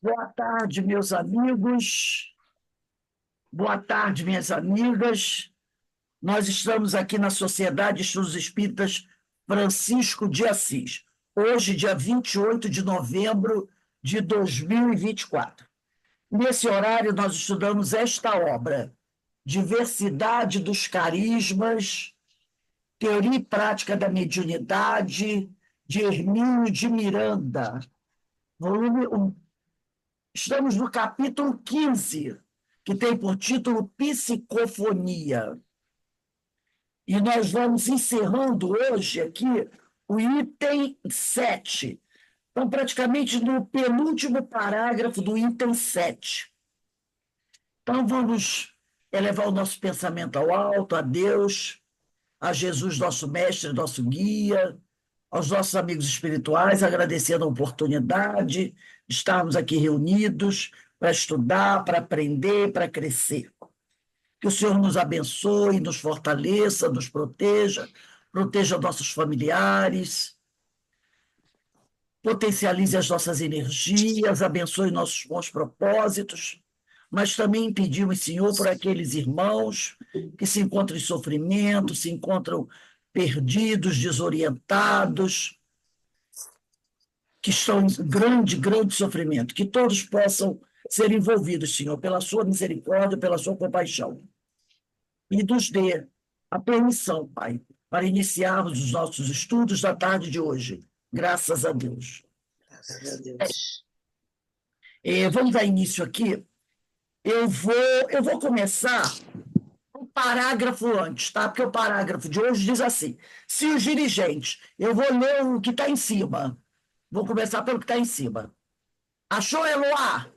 Boa tarde, meus amigos. Boa tarde, minhas amigas. Nós estamos aqui na Sociedade de Estudos Espíritas Francisco de Assis, hoje, dia 28 de novembro de 2024. Nesse horário, nós estudamos esta obra, Diversidade dos Carismas, Teoria e Prática da Mediunidade, de Hermínio de Miranda, volume 1. Estamos no capítulo 15, que tem por título Psicofonia. E nós vamos encerrando hoje aqui o item 7. Então, praticamente no penúltimo parágrafo do item 7. Então, vamos elevar o nosso pensamento ao alto, a Deus, a Jesus, nosso mestre, nosso guia, aos nossos amigos espirituais, agradecendo a oportunidade de estarmos aqui reunidos para estudar, para aprender, para crescer. Que o Senhor nos abençoe, nos fortaleça, nos proteja, proteja nossos familiares, potencialize as nossas energias, abençoe nossos bons propósitos, mas também pedimos, Senhor, por aqueles irmãos que se encontram em sofrimento, se encontram perdidos, desorientados, que estão em grande, grande sofrimento, que todos possam ser envolvidos, Senhor, pela sua misericórdia, pela sua compaixão. E nos dê a permissão, Pai, para iniciarmos os nossos estudos da tarde de hoje. Graças a Deus. Graças a Deus. Vamos dar início aqui. Eu vou começar um parágrafo antes, tá? Porque o parágrafo de hoje diz assim: se os dirigentes, eu vou ler o que está em cima. Vou começar pelo que está em cima. Achou, Eloá?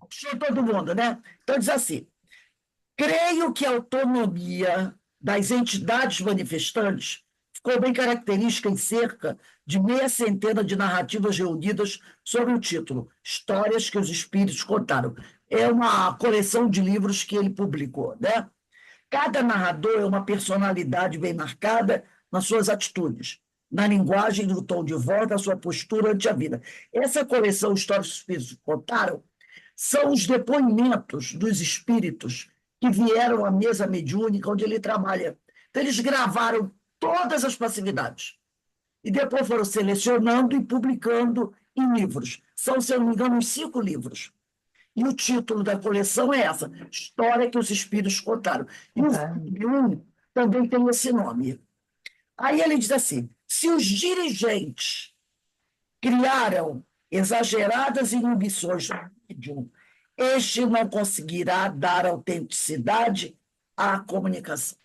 Achou todo mundo, né? Então diz assim: creio que a autonomia das entidades manifestantes ficou bem característica em cerca de meia centena de narrativas reunidas sob o título Histórias que os Espíritos Contaram. É uma coleção de livros que ele publicou, né? Cada narrador é uma personalidade bem marcada nas suas atitudes, na linguagem, no tom de voz, na sua postura ante a vida. Essa coleção Histórias que os Espíritos Contaram são os depoimentos dos espíritos que vieram à mesa mediúnica onde ele trabalha. Então, eles gravaram todas as passividades e depois foram selecionando e publicando em livros. São, se eu não me engano, uns 5 livros. E o título da coleção é essa, História que os Espíritos Contaram. E o volume 1 também tem esse nome. Aí ele diz assim: se os dirigentes criaram exageradas inibições no médium, este não conseguirá dar autenticidade à comunicação.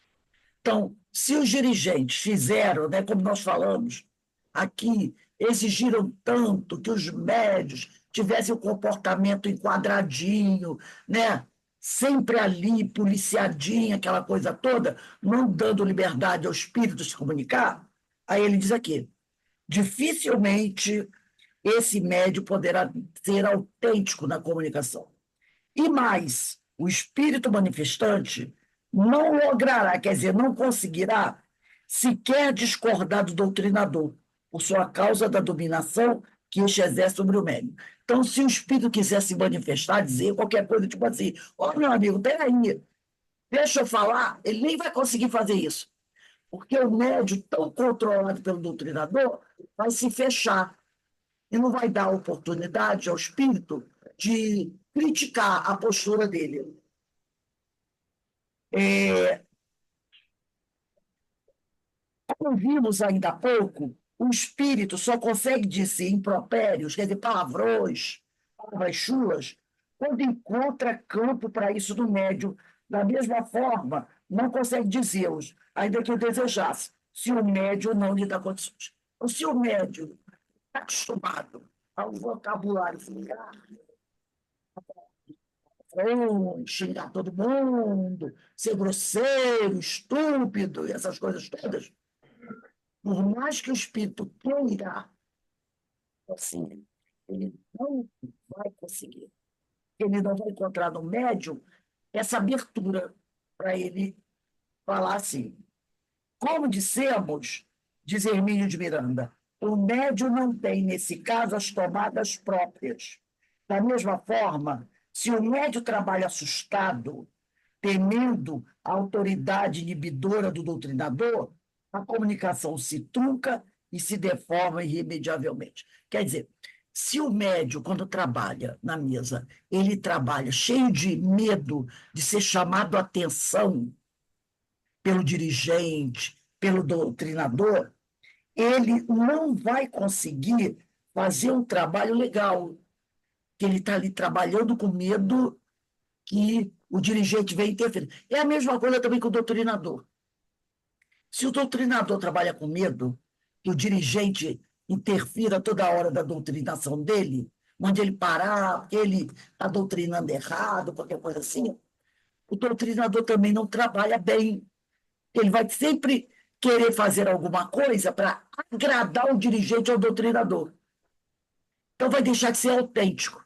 Então, se os dirigentes fizeram, né, como nós falamos aqui, exigiram tanto que os médios tivessem o comportamento enquadradinho, né, sempre ali, policiadinho, aquela coisa toda, não dando liberdade ao espírito de se comunicar, aí ele diz aqui: dificilmente esse médio poderá ser autêntico na comunicação. E mais, o espírito manifestante não logrará, quer dizer, não conseguirá sequer discordar do doutrinador, por sua causa da dominação que este exerce sobre o médium. Então, se o espírito quiser se manifestar, dizer qualquer coisa, tipo assim: ó, meu amigo, peraí, deixa eu falar, ele nem vai conseguir fazer isso, porque o médium, tão controlado pelo doutrinador, vai se fechar e não vai dar oportunidade ao espírito de criticar a postura dele. Como vimos ainda há pouco, o espírito só consegue dizer impropérios, quer dizer, palavrões, palavras chulas, quando encontra campo para isso no médium. Da mesma forma, não consegue dizê-los, ainda que o desejasse, se o médium não lhe dá condições. Ou se o médium está acostumado ao vocabulário familiar, xingar todo mundo, ser grosseiro, estúpido, e essas coisas todas, por mais que o espírito queira, assim, ele não vai conseguir. Ele não vai encontrar no médium essa abertura para ele falar assim. Como dissemos, diz Hermínio de Miranda, o médium não tem, nesse caso, as tomadas próprias. Da mesma forma, se o médium trabalha assustado, temendo a autoridade inibidora do doutrinador, a comunicação se trunca e se deforma irremediavelmente. Quer dizer, se o médium, quando trabalha na mesa, ele trabalha cheio de medo de ser chamado a atenção pelo dirigente, pelo doutrinador, ele não vai conseguir fazer um trabalho legal, que ele está ali trabalhando com medo que o dirigente venha interferir. É a mesma coisa também com o doutrinador. Se o doutrinador trabalha com medo que o dirigente interfira toda hora da doutrinação dele, onde ele parar, porque ele está doutrinando errado, qualquer coisa assim, o doutrinador também não trabalha bem. Ele vai sempre querer fazer alguma coisa para agradar o dirigente ou o doutrinador. Então vai deixar de ser autêntico.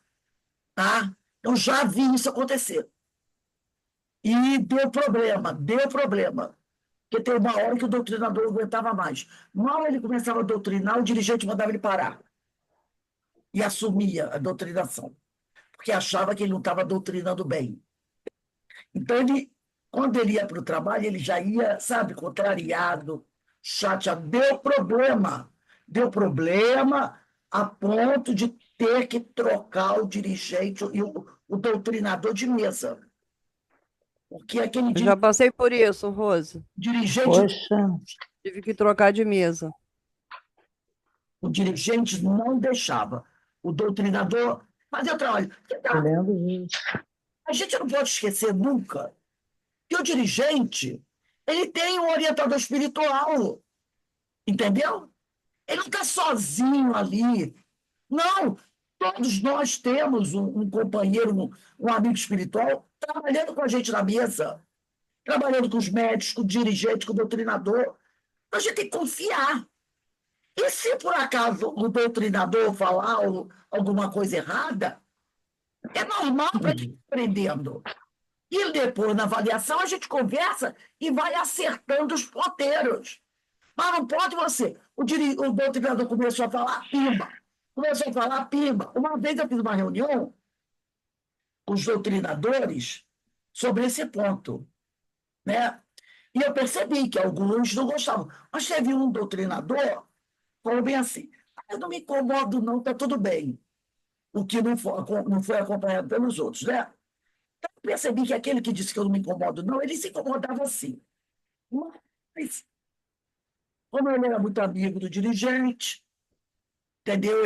Tá? Eu já vi isso acontecer. E deu problema, deu problema. Porque tem uma hora que o doutrinador não aguentava mais. Mal ele começava a doutrinar, o dirigente mandava ele parar. E assumia a doutrinação. Porque achava que ele não estava doutrinando bem. Então, quando ele ia para o trabalho, ele já ia, sabe, contrariado, chateado. Deu problema. Deu problema a ponto de ter que trocar o dirigente e o doutrinador de mesa. Porque aquele Eu já passei por isso, Rose. dirigente, Poxa, Tive que trocar de mesa. o dirigente não deixava o doutrinador fazer o trabalho. eu lembro disso. A gente não pode esquecer nunca que o dirigente ele tem um orientador espiritual, entendeu? Ele não está sozinho ali. Não, todos nós temos um companheiro, um amigo espiritual trabalhando com a gente na mesa, trabalhando com os médicos, com o dirigente, com o doutrinador. A gente tem que confiar. E se por acaso o doutrinador falar alguma coisa errada, é normal para a gente ir aprendendo. E depois, na avaliação, a gente conversa e vai acertando os ponteiros. Mas não pode você. O doutrinador começou a falar, pimba. Começou a falar, pimba. Uma vez eu fiz uma reunião com os doutrinadores sobre esse ponto, né? E eu percebi que alguns não gostavam. Mas teve um doutrinador que falou bem assim, eu não me incomodo não, está tudo bem. O que não foi acompanhado pelos outros, né? Então, eu percebi que aquele que disse que eu não me incomodo não, ele se incomodava sim. Mas, como ele era muito amigo do dirigente, entendeu?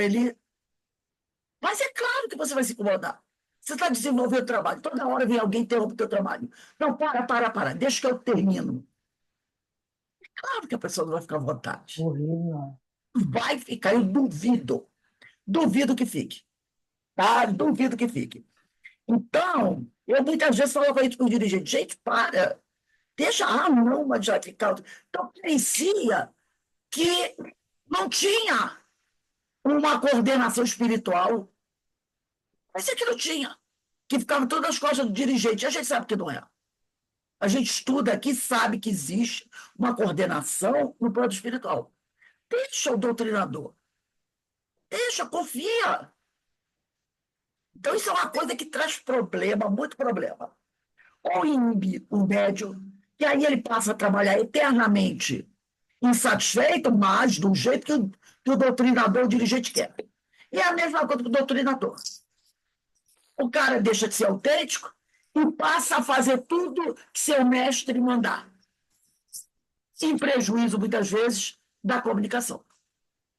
Mas é claro que você vai se incomodar. Você está desenvolvendo o trabalho, toda hora vem alguém interromper o teu trabalho. Não, para, deixa que eu termino. É claro que a pessoa não vai ficar à vontade. Horrível. Vai ficar, eu duvido que fique. Tá? Duvido que fique. Então, eu muitas vezes falava isso para o dirigente, gente, para, deixa, não, mas já ficar. Então, parecia que não tinha uma coordenação espiritual. Parecia que não tinha, que ficava todas as costas do dirigente. A gente sabe que não é. A gente estuda aqui, sabe que existe uma coordenação no plano espiritual. Deixa o doutrinador. Deixa, confia. Então, isso é uma coisa que traz problema, muito problema. Ou inibe o médium, e aí ele passa a trabalhar eternamente insatisfeito, mas do jeito que o doutrinador, o dirigente quer. E é a mesma coisa que o doutrinador. O cara deixa de ser autêntico e passa a fazer tudo que seu mestre mandar, em prejuízo, muitas vezes, da comunicação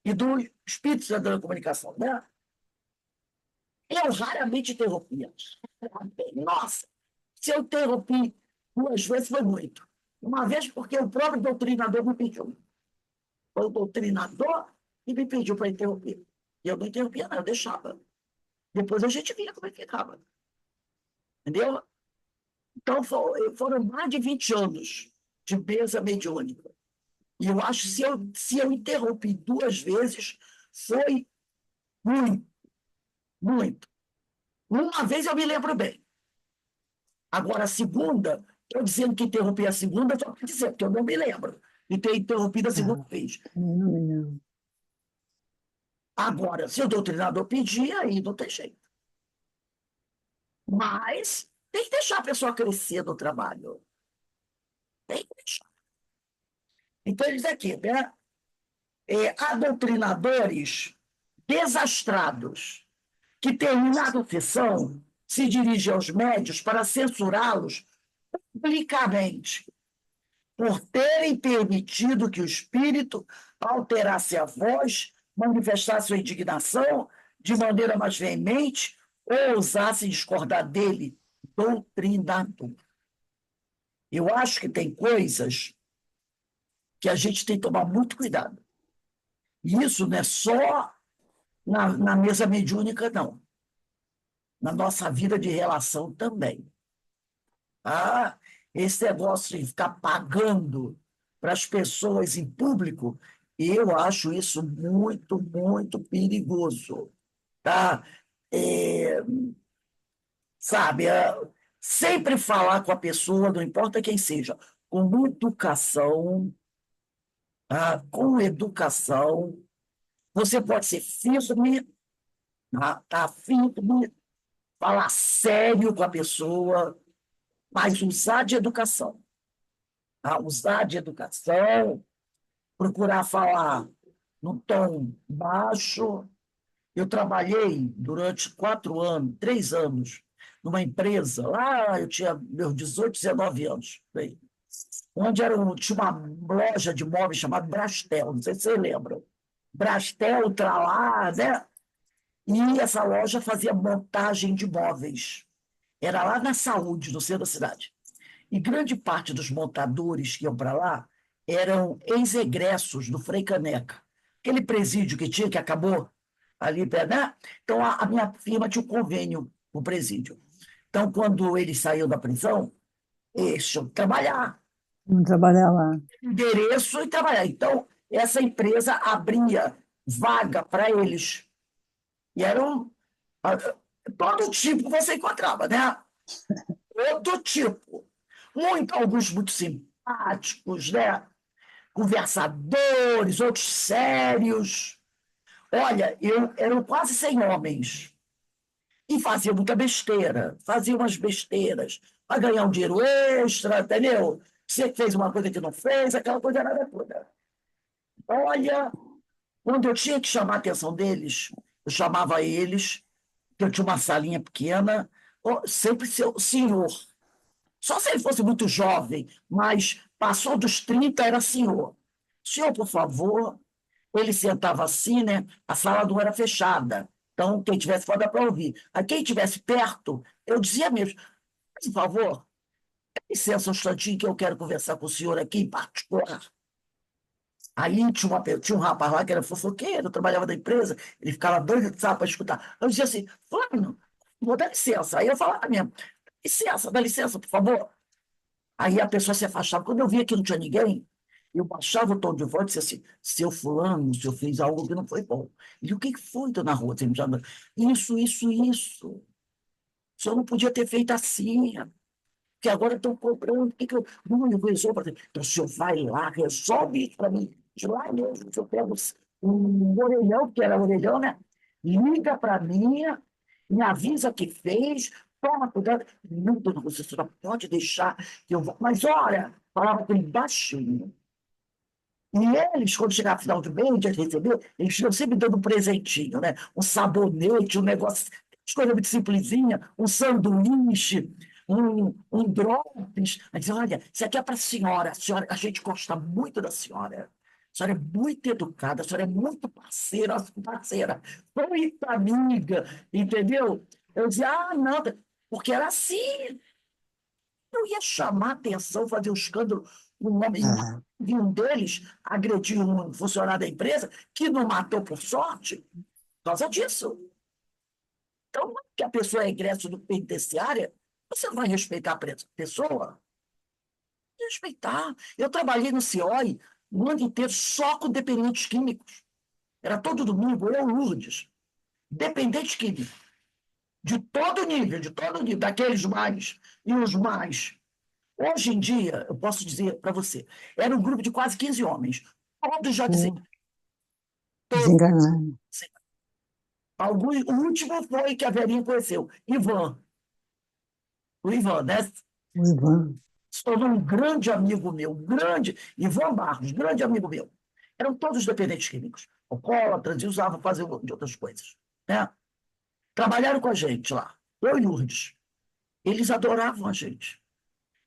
e do espírito da comunicação, né? Eu raramente interrompia. Nossa, se eu interrompi 2 vezes, foi muito. Uma vez porque o próprio doutrinador me pediu. Foi o doutrinador que me pediu para interromper. E eu não interrompia, não, eu deixava. Depois a gente via como é que ficava. Entendeu? Então, foram mais de 20 anos de mesa mediúnica. E eu acho que se eu interrompi 2 vezes, foi muito, muito. Uma vez eu me lembro bem. Agora, a segunda, estou dizendo que interrompi a segunda, só para dizer, porque eu não me lembro de ter interrompido a segunda vez. Não. Agora, se o doutrinador pedir, aí não tem jeito. Mas tem que deixar a pessoa crescer no trabalho. Tem que deixar. Então, eles aqui, né? Há doutrinadores desastrados que, terminada a sessão, se dirigem aos médios para censurá-los publicamente por terem permitido que o espírito alterasse a voz, manifestasse sua indignação de maneira mais veemente ou ousasse discordar dele, doutrinador. Eu acho que tem coisas que a gente tem que tomar muito cuidado. E isso não é só na mesa mediúnica, não. Na nossa vida de relação também. Ah, esse negócio de ficar pagando para as pessoas em público, eu acho isso muito, muito perigoso. Tá? É, sabe, sempre falar com a pessoa, não importa quem seja, com educação, tá? Com educação. Você pode ser firme, tá firme, falar sério com a pessoa, mas usar de educação. Tá? Usar de educação, procurar falar num tom baixo. Eu trabalhei durante 4 anos, 3 anos, numa empresa, lá eu tinha meus 18, 19 anos, bem, onde tinha uma loja de móveis chamada Brastel, não sei se vocês lembram. Brastel, lá, né? E essa loja fazia montagem de móveis. Era lá na Saúde, no centro da cidade. E grande parte dos montadores que iam para lá eram ex-egressos do Frei Caneca. Aquele presídio que tinha, que acabou ali, né? Então, a minha firma tinha um convênio com o presídio. Então, quando eles saíam da prisão, eles tinham que trabalhar, Vamos trabalhar lá. endereço e trabalhar. Então, essa empresa abria vaga para eles. E eram todo tipo que você encontrava, né? Todo tipo. Alguns muito simpáticos, né? Conversadores, outros sérios. Olha, eram quase 100 homens. E fazia muita besteira. Fazia umas besteiras para ganhar um dinheiro extra, entendeu? Você fez uma coisa que não fez, aquela coisa nada toda. Olha, quando eu tinha que chamar a atenção deles, eu chamava eles, que eu tinha uma salinha pequena, sempre seu senhor. Só se ele fosse muito jovem, mas passou dos 30, era senhor. Senhor, por favor. Ele sentava assim, né? A sala não era fechada. Então, quem tivesse fora dá para ouvir. Aí, quem estivesse perto, eu dizia mesmo, por favor, dá licença um instantinho que eu quero conversar com o senhor aqui em particular. Aí tinha um rapaz lá que era fofoqueiro, trabalhava na empresa, ele ficava doido, sabe, para escutar. Eu dizia assim, Flávio, vou dar licença. Aí eu falava mesmo, licença, dá licença, por favor. Aí a pessoa se afastava. Quando eu via que não tinha ninguém, eu baixava o tom de voz e disse assim, seu fulano, o senhor fez algo que não foi bom. Ele, o que foi, dona Rua? Você me chama? Isso. O senhor não podia ter feito assim, porque agora estão cobrando. O que que eu... Não, eu resolvo. Então o senhor vai lá, resolve isso para mim. De lá mesmo, o senhor pega um orelhão, que era orelhão, né? Liga para mim, me avisa que fez, toma cuidado. Não, dona Rua, você só pode deixar que eu vou. Mas olha, falava com ele baixinho. E eles, quando chegava no final do mês, de receber, eles iam sempre dando um presentinho, né? Um sabonete, um negócio, coisa muito simplesinha, um sanduíche, um drops. Aí dizia, olha, isso aqui é para a senhora, a gente gosta muito da senhora. A senhora é muito educada, a senhora é muito parceira, muito amiga, entendeu? Eu dizia, não, porque era assim. Eu ia chamar atenção, fazer um escândalo, um homem, Ah, e um deles agrediu um funcionário da empresa que não matou por sorte, por causa disso. Então, não é que a pessoa é egresso do penitenciária, você não vai respeitar a pessoa? Respeitar. Eu trabalhei no CIOI o ano inteiro só com dependentes químicos. Era todo domingo, eu, Lourdes. Dependentes químicos. De todo nível, daqueles mais e os mais. Hoje em dia, eu posso dizer para você, era um grupo de quase 15 homens. Todos já diziam. Todos. desenganando. O último foi que a velhinha conheceu, Ivan. O Ivan, né? O Ivan. Se tornou um grande amigo meu, grande, Ivan Barros, grande amigo meu. Eram todos dependentes químicos, alcoólatras, e usavam fazer de outras coisas, né? Trabalharam com a gente lá, eu e Lourdes. Eles adoravam a gente,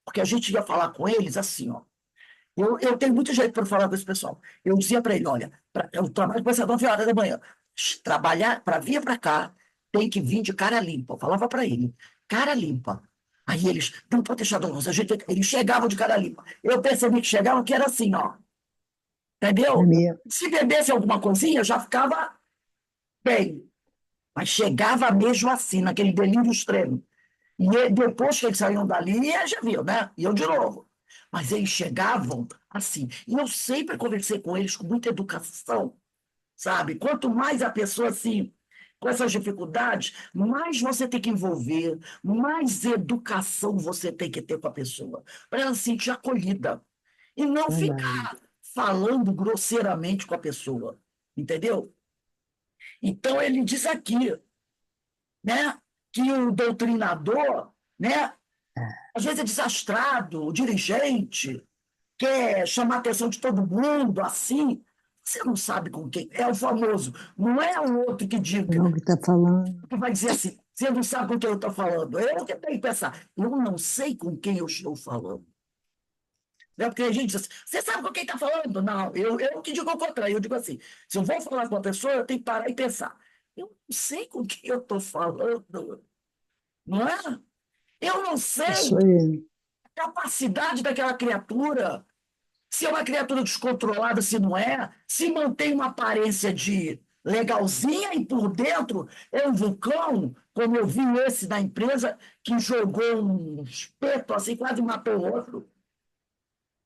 porque a gente ia falar com eles assim, ó. Eu tenho muito jeito para falar com esse pessoal. Eu dizia para ele, olha, eu trabalho com às 9 horas da manhã. Trabalhar, para vir para cá, tem que vir de cara limpa. Eu falava para ele, cara limpa. Aí eles, não pode deixar donos, eles chegavam de cara limpa. Eu percebi que chegavam que era assim, ó. Entendeu? Bebia. Se bebesse alguma coisinha, já ficava bem. Mas chegava mesmo assim, naquele delírio extremo. E depois que eles saíam dali, já viu, né? E eu de novo. Mas eles chegavam assim. E eu sempre conversei com eles com muita educação, sabe? Quanto mais a pessoa, assim, com essas dificuldades, mais você tem que envolver, mais educação você tem que ter com a pessoa, para ela se sentir acolhida. E não Verdade. ficar falando grosseiramente com a pessoa, entendeu? Então, ele diz aqui, né, que o doutrinador, né, às vezes é desastrado, o dirigente quer chamar a atenção de todo mundo, assim, você não sabe com quem. É o famoso, não é o outro que diga, Não que está falando. que vai dizer assim, você não sabe com quem eu estou falando. Eu que tenho que pensar, eu não sei com quem eu estou falando. Né? Porque a gente diz assim, você sabe com quem está falando? Não, eu que digo o contrário, eu digo assim, se eu vou falar com uma pessoa, eu tenho que parar e pensar. Eu não sei com quem eu estou falando, não é? Eu não sei Isso aí. a capacidade daquela criatura, se é uma criatura descontrolada, se não é, se mantém uma aparência de legalzinha e por dentro é um vulcão, como eu vi esse da empresa, que jogou um espeto assim, quase matou o outro.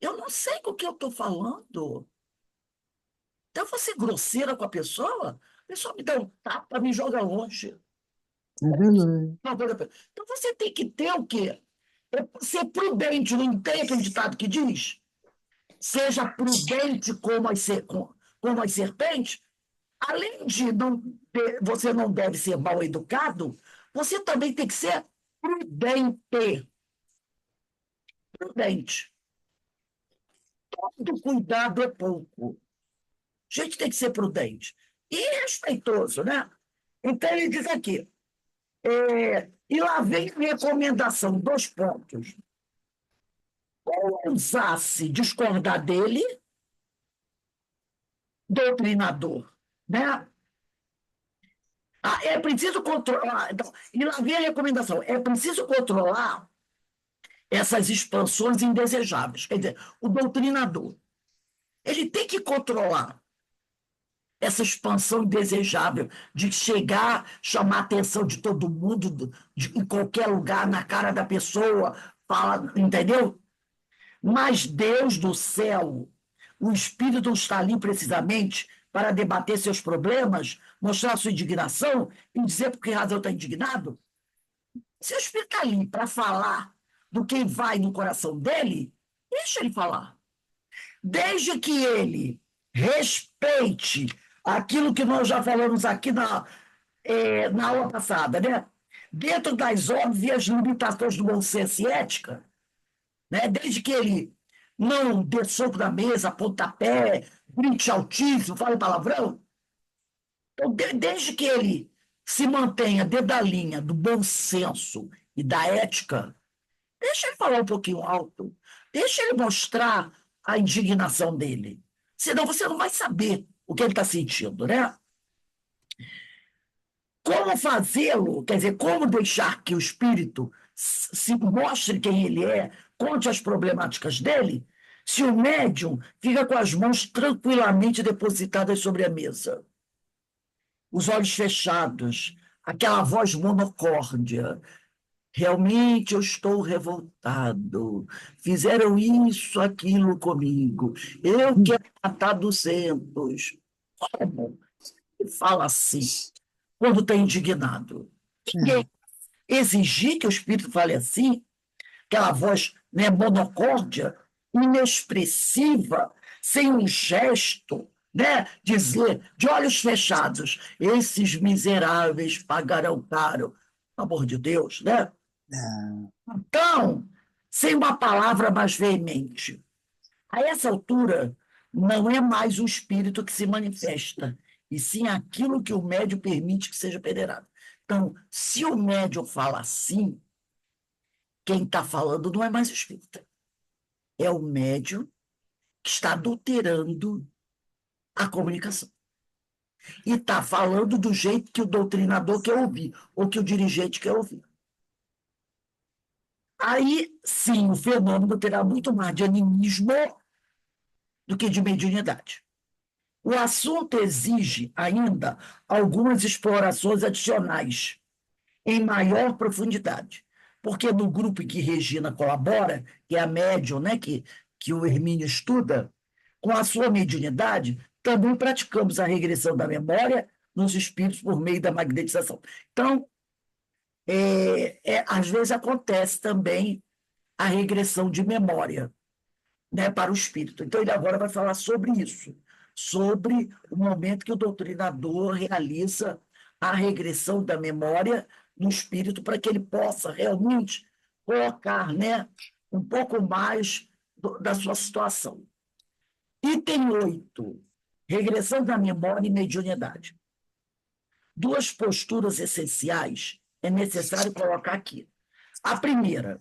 Eu não sei com o que eu estou falando. Então, eu vou ser grosseira com a pessoa me dá um tapa, me joga longe. É verdade. Então, você tem que ter o quê? Ser prudente, não tem aquele ditado que diz? Seja prudente como as serpentes. Além de você não deve ser mal educado, você também tem que ser prudente. Prudente. Todo cuidado é pouco. A gente tem que ser prudente. E respeitoso, né? Então, ele diz aqui, e lá vem a recomendação, 2 pontos. Ou ousasse discordar dele, doutrinador, né? É preciso controlar. Então, e lá vem a recomendação: é preciso controlar essas expansões indesejáveis. Quer dizer, o doutrinador ele tem que controlar essa expansão indesejável de chegar, chamar a atenção de todo mundo, em qualquer lugar, na cara da pessoa, fala, entendeu? Mas Deus do céu, o Espírito está ali precisamente para debater seus problemas, mostrar sua indignação e dizer por que razão está indignado. Se o Espírito está ali para falar do que vai no coração dele, deixa ele falar. Desde que ele respeite aquilo que nós já falamos aqui na aula passada, né? Dentro das óbvias limitações do bom senso e ética, né? Desde que ele não dê soco na mesa, pontapé, grite altíssimo, fale palavrão. Então, desde que ele se mantenha dentro da linha do bom senso e da ética, deixa ele falar um pouquinho alto, deixa ele mostrar a indignação dele. Senão você não vai saber o que ele está sentindo, né? Como fazê-lo, quer dizer, como deixar que o espírito se mostre quem ele é, conte as problemáticas dele, se o médium fica com as mãos tranquilamente depositadas sobre a mesa, os olhos fechados, aquela voz monocórdia. Realmente eu estou revoltado. Fizeram isso, aquilo comigo. Eu quero matar 200. Como? Ele fala assim, quando está indignado. Ninguém exigir que o espírito fale assim, aquela voz, né, monocórdia, inexpressiva, sem um gesto, né, dizer, de olhos fechados, esses miseráveis pagarão caro. Pelo amor de Deus, né? Então, sem uma palavra mais veemente, a essa altura, não é mais o espírito que se manifesta, e sim aquilo que o médium permite que seja peneirado. Então, se o médium fala assim, quem está falando não é mais o espírito. É o médium que está adulterando a comunicação. E está falando do jeito que o doutrinador quer ouvir, ou que o dirigente quer ouvir. Aí, sim, o fenômeno terá muito mais de animismo do que de mediunidade. O assunto exige ainda algumas explorações adicionais, em maior profundidade, porque no grupo em que Regina colabora, que é a médium, né, que o Hermínio estuda, com a sua mediunidade, também praticamos a regressão da memória nos espíritos por meio da magnetização. Então, às vezes acontece também a regressão de memória, né, para o espírito. Então, ele agora vai falar sobre isso, sobre o momento que o doutrinador realiza a regressão da memória no espírito para que ele possa realmente colocar, né, um pouco mais da sua situação. Item 8, regressão da memória e mediunidade. Duas posturas essenciais é necessário colocar aqui. A primeira,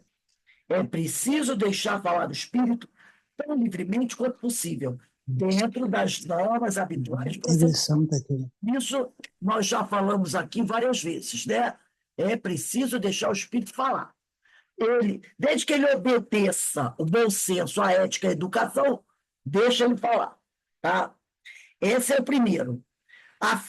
é preciso deixar falar o espírito tão livremente quanto possível, dentro das normas habituais. Direção está aqui. Isso nós já falamos aqui várias vezes, né? É preciso deixar o espírito falar. Desde que ele obedeça o bom senso, a ética, a educação, deixa ele falar, tá? Esse é o primeiro. A,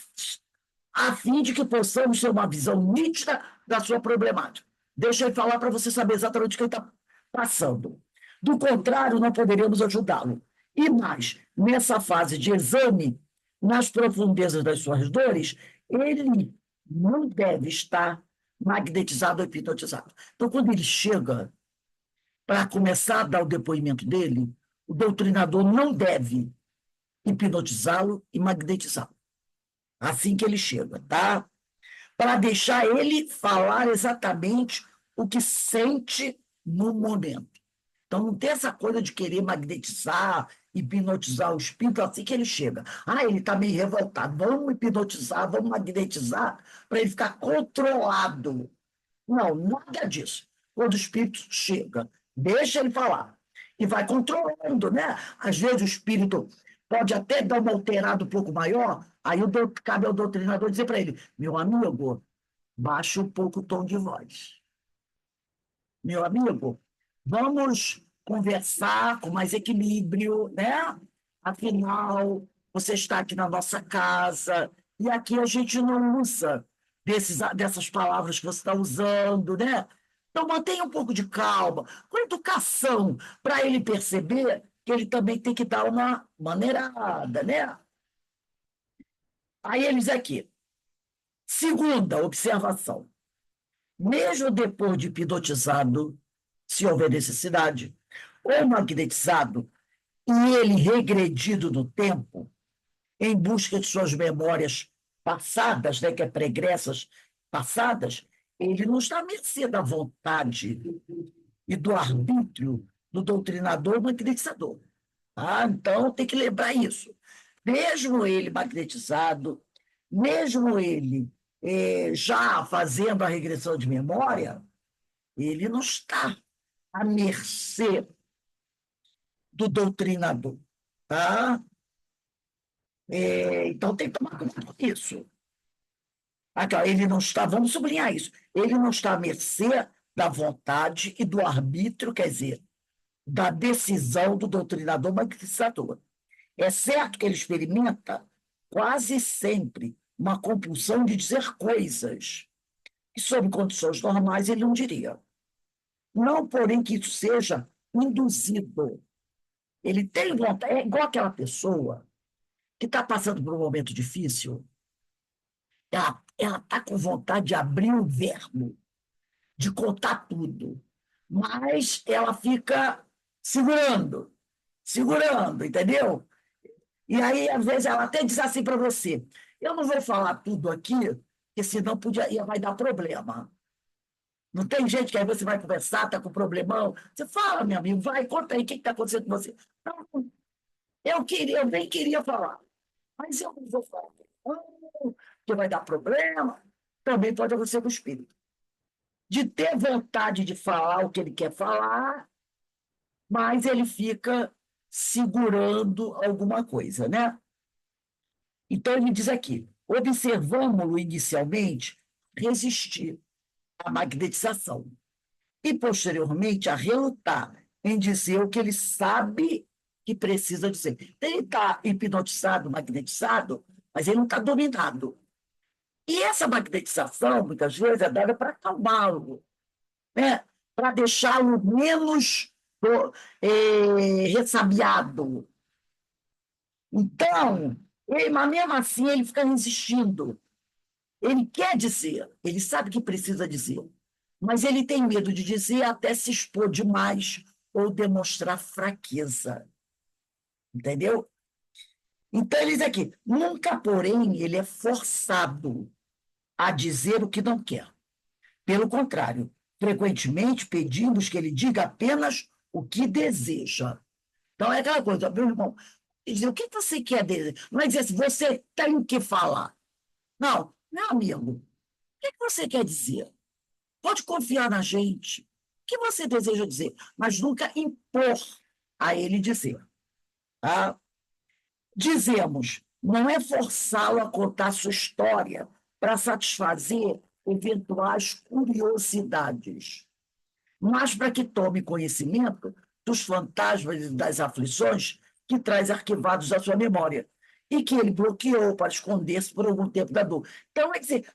a fim de que possamos ter uma visão nítida da sua problemática. Deixa ele falar para você saber exatamente o que ele está passando. Do contrário, não poderemos ajudá-lo. E mais, nessa fase de exame, nas profundezas das suas dores, ele não deve estar magnetizado ou hipnotizado. Então, quando ele chega para começar a dar o depoimento dele, o doutrinador não deve hipnotizá-lo e magnetizá-lo. Assim que ele chega, tá? Para deixar ele falar exatamente o que sente no momento. Então, não tem essa coisa de querer magnetizar, hipnotizar o espírito assim que ele chega. Ah, ele está meio revoltado. Vamos hipnotizar, vamos magnetizar para ele ficar controlado. Não, nada disso. Quando o espírito chega, deixa ele falar. E vai controlando, né? Às vezes o espírito pode até dar uma alterada um pouco maior, aí cabe ao doutrinador dizer para ele: meu amigo, baixa um pouco o tom de voz. Meu amigo, vamos conversar com mais equilíbrio, né? Afinal, você está aqui na nossa casa, e aqui a gente não usa dessas palavras que você está usando, né? Então, mantenha um pouco de calma, com educação, para ele perceber que ele também tem que dar uma maneirada, né? Aí eles aqui. Segunda observação. Mesmo depois de hipnotizado, se houver necessidade, ou magnetizado, e ele regredido no tempo, em busca de suas memórias passadas, né, que é pregressas passadas, ele não está à mercê da vontade e do arbítrio do doutrinador magnetizador. Ah, então tem que lembrar isso. Mesmo ele magnetizado, mesmo ele já fazendo a regressão de memória, ele não está à mercê do doutrinador. Tá? Então tem que tomar cuidado com isso. Aqui, ó, ele não está, vamos sublinhar isso, ele não está à mercê da vontade e do arbítrio, quer dizer, da decisão do doutrinador magnetizador. É certo que ele experimenta quase sempre uma compulsão de dizer coisas que, sob condições normais, ele não diria. Não, porém, que isso seja induzido. Ele tem vontade, é igual aquela pessoa que está passando por um momento difícil, ela está com vontade de abrir o verbo, de contar tudo, mas ela fica segurando, entendeu? E aí, às vezes, ela até diz assim para você: eu não vou falar tudo aqui, porque senão vai dar problema. Não tem gente que aí você vai conversar, está com problemão. Você fala, meu amigo, vai, conta aí o que está acontecendo com você. Não, eu nem queria falar, mas eu não vou falar. Não, porque vai dar problema. Também pode acontecer com o espírito. De ter vontade de falar o que ele quer falar, mas ele fica segurando alguma coisa, né? Então ele diz aqui: observamos-lo inicialmente resistir à magnetização e posteriormente a relutar em dizer o que ele sabe que precisa dizer. Então, ele está hipnotizado, magnetizado, mas ele não está dominado. E essa magnetização, muitas vezes, é dada para acalmá-lo, né? Para deixá-lo menos ressabiado. Então, mas mesmo assim, ele fica resistindo. Ele quer dizer, ele sabe que precisa dizer, mas ele tem medo de dizer até se expor demais ou demonstrar fraqueza. Entendeu? Então, ele diz aqui: nunca, porém, ele é forçado a dizer o que não quer. Pelo contrário, frequentemente pedimos que ele diga apenas o que deseja. Então, é aquela coisa, meu irmão, dizer, o que você quer dizer? Não é dizer assim, você tem que falar. Não, meu amigo, o que você quer dizer? Pode confiar na gente. O que você deseja dizer? Mas nunca impor a ele dizer. Tá? Dizemos, não é forçá-lo a contar sua história para satisfazer eventuais curiosidades, mas para que tome conhecimento dos fantasmas e das aflições que traz arquivados da sua memória e que ele bloqueou para esconder-se por algum tempo da dor. Então, é dizer,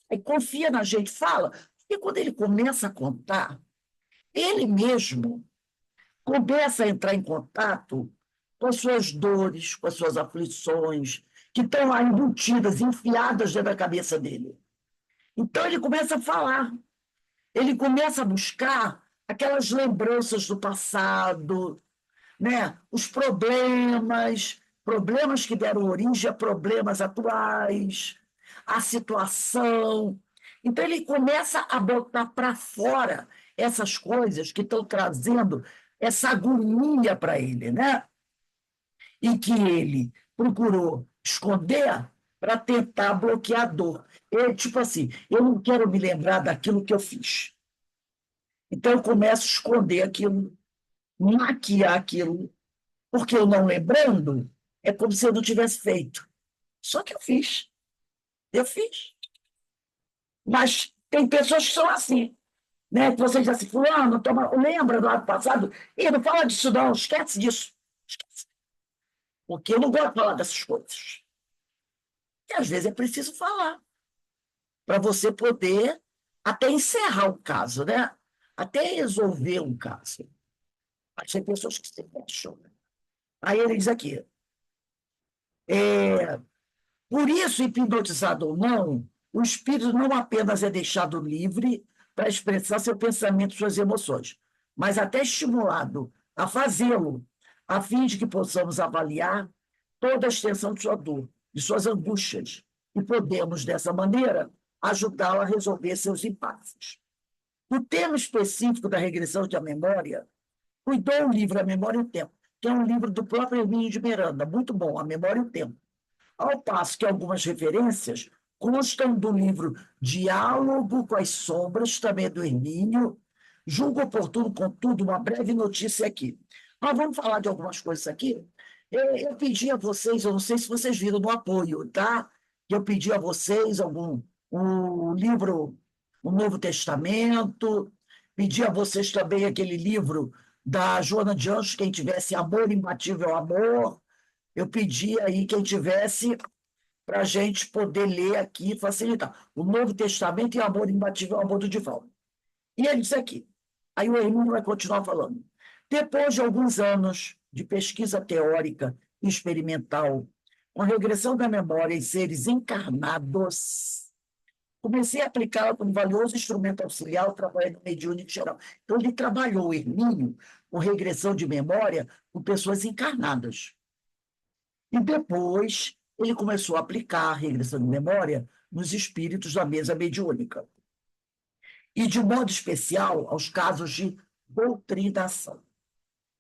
vai, confia na gente, fala. E quando ele começa a contar, ele mesmo começa a entrar em contato com as suas dores, com as suas aflições, que estão lá embutidas, enfiadas dentro da cabeça dele. Então, ele começa a falar, ele começa a buscar aquelas lembranças do passado, né? Os problemas que deram origem a problemas atuais, a situação. Então, ele começa a botar para fora essas coisas que estão trazendo essa agonia para ele, né? E que ele procurou esconder para tentar bloquear a dor. Ele, tipo assim, eu não quero me lembrar daquilo que eu fiz. Então, eu começo a esconder aquilo, maquiar aquilo, porque eu não lembrando, é como se eu não tivesse feito. Só que eu fiz. Eu fiz. Mas tem pessoas que são assim, né? Que você diz assim, fulano, lembra do ano passado? E não fala disso não, esquece disso. Esquece. Porque eu não gosto de falar dessas coisas. E às vezes é preciso falar, para você poder até encerrar o caso, né? Até resolver um caso. Mas tem pessoas que se fecham. Aí ele diz aqui, por isso, hipnotizado ou não, o espírito não apenas é deixado livre para expressar seu pensamento, suas emoções, mas até estimulado a fazê-lo, a fim de que possamos avaliar toda a extensão de sua dor, de suas angústias, e podemos, dessa maneira, ajudá-lo a resolver seus impasses. O tema específico da regressão da memória, cuidou o livro A Memória e o Tempo, que é um livro do próprio Hermínio de Miranda, muito bom, A Memória e o Tempo. Ao passo que algumas referências constam do livro Diálogo com as Sombras, também do Hermínio. Julgo oportuno, contudo, uma breve notícia aqui. Nós vamos falar de algumas coisas aqui. Eu pedi a vocês, eu não sei se vocês viram no apoio, tá? Eu pedi a vocês um livro, o Novo Testamento, pedi a vocês também aquele livro da Joana de Anjos, quem tivesse Amor Imbatível Amor. Eu pedi aí quem tivesse para a gente poder ler aqui e facilitar. O Novo Testamento e Amor Imbatível, Amor do Divaldo. E ele diz aqui, aí o Hermínio vai continuar falando. Depois de alguns anos de pesquisa teórica e experimental, com regressão da memória em seres encarnados, comecei a aplicá-la como valioso instrumento auxiliar ao trabalho mediúnico geral. Então, ele trabalhou, o Hermínio, com regressão de memória com pessoas encarnadas. E depois ele começou a aplicar a regressão de memória nos espíritos da mesa mediúnica. e, de modo especial, aos casos de doutrinação.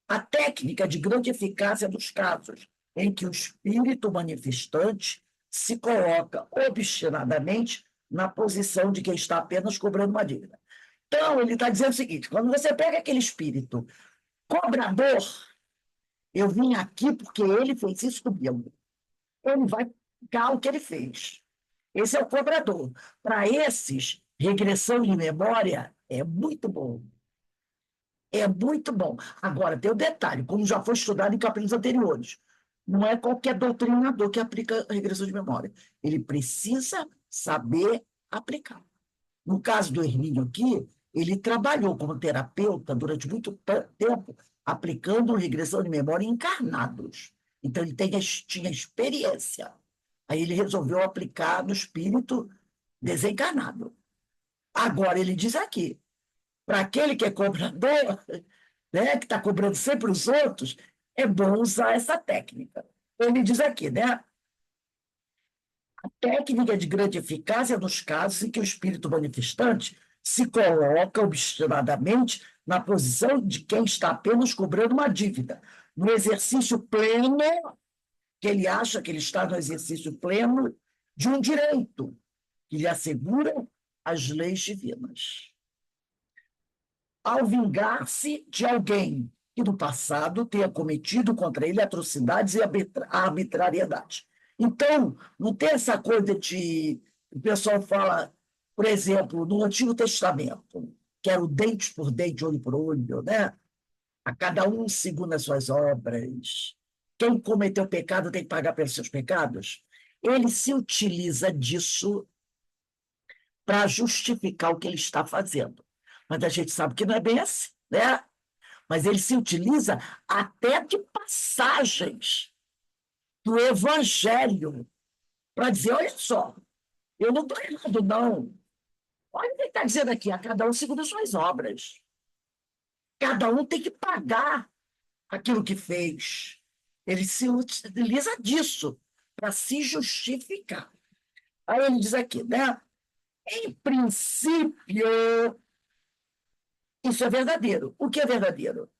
A técnica de grande eficácia dos casos em que o espírito manifestante se coloca obstinadamente na posição de quem está apenas cobrando uma dívida. Então, ele está dizendo o seguinte: quando você pega aquele espírito cobrador, eu vim aqui porque ele fez isso comigo. Ele vai pagar o que ele fez. Esse é o cobrador. Para esses, regressão de memória é muito bom. É muito bom. Agora, tem o detalhe, como já foi estudado em capítulos anteriores, não é qualquer doutrinador que aplica a regressão de memória. Ele precisa saber aplicar. No caso do Hermínio aqui, ele trabalhou como terapeuta durante muito tempo, aplicando regressão de memória em encarnados. Então, ele tinha experiência. Aí ele resolveu aplicar no espírito desencarnado. Agora, ele diz aqui, para aquele que é cobrador, né, que está cobrando sempre os outros, é bom usar essa técnica. Ele diz aqui, né? A técnica de grande eficácia nos casos em que o espírito manifestante se coloca obstinadamente na posição de quem está apenas cobrando uma dívida, no exercício pleno, que ele acha que ele está no exercício pleno de um direito que lhe assegura as leis divinas. Ao vingar-se de alguém que no passado tenha cometido contra ele atrocidades e arbitrariedade. Então, não tem essa coisa de... O pessoal fala, por exemplo, no Antigo Testamento, que era o dente por dente, olho por olho, né? A cada um segundo as suas obras. Quem cometeu pecado tem que pagar pelos seus pecados. Ele se utiliza disso para justificar o que ele está fazendo. Mas a gente sabe que não é bem assim, né? Mas ele se utiliza até de passagens do Evangelho para dizer, olha só, eu não estou errado, não. Olha o que ele está dizendo aqui, a cada um segundo as suas obras. Cada um tem que pagar aquilo que fez. Ele se utiliza disso para se justificar. Aí ele diz aqui, né? Em princípio, isso é verdadeiro. O que é verdadeiro?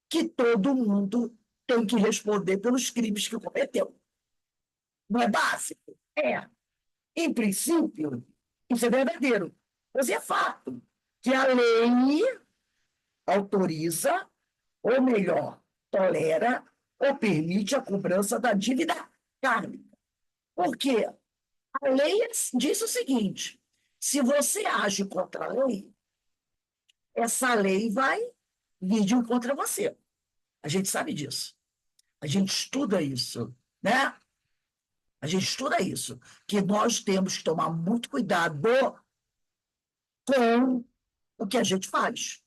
Que todo mundo tem que responder pelos crimes que cometeu. Não é básico? É. Em princípio, isso é verdadeiro. Mas é fato que a lei autoriza, ou melhor, tolera ou permite a cobrança da dívida kármica. Por quê? A lei diz o seguinte: se você age contra a lei, essa lei vai vir de contra você. A gente sabe disso. A gente estuda isso, né? A gente estuda isso, que nós temos que tomar muito cuidado com o que a gente faz.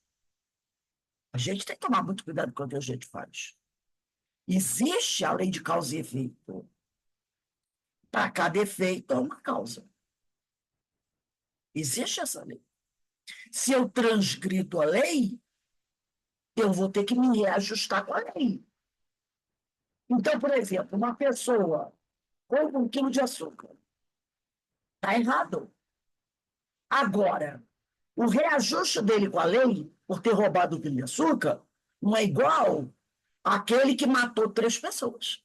A gente tem que tomar muito cuidado com o que a gente faz. Existe a lei de causa e efeito. Para cada efeito é uma causa. Existe essa lei. Se eu transgrido a lei, eu vou ter que me reajustar com a lei. Então, por exemplo, uma pessoa com 1 quilo de açúcar. Está errado. Agora, o reajuste dele com a lei, por ter roubado 1 quilo de açúcar, não é igual àquele que matou 3 pessoas.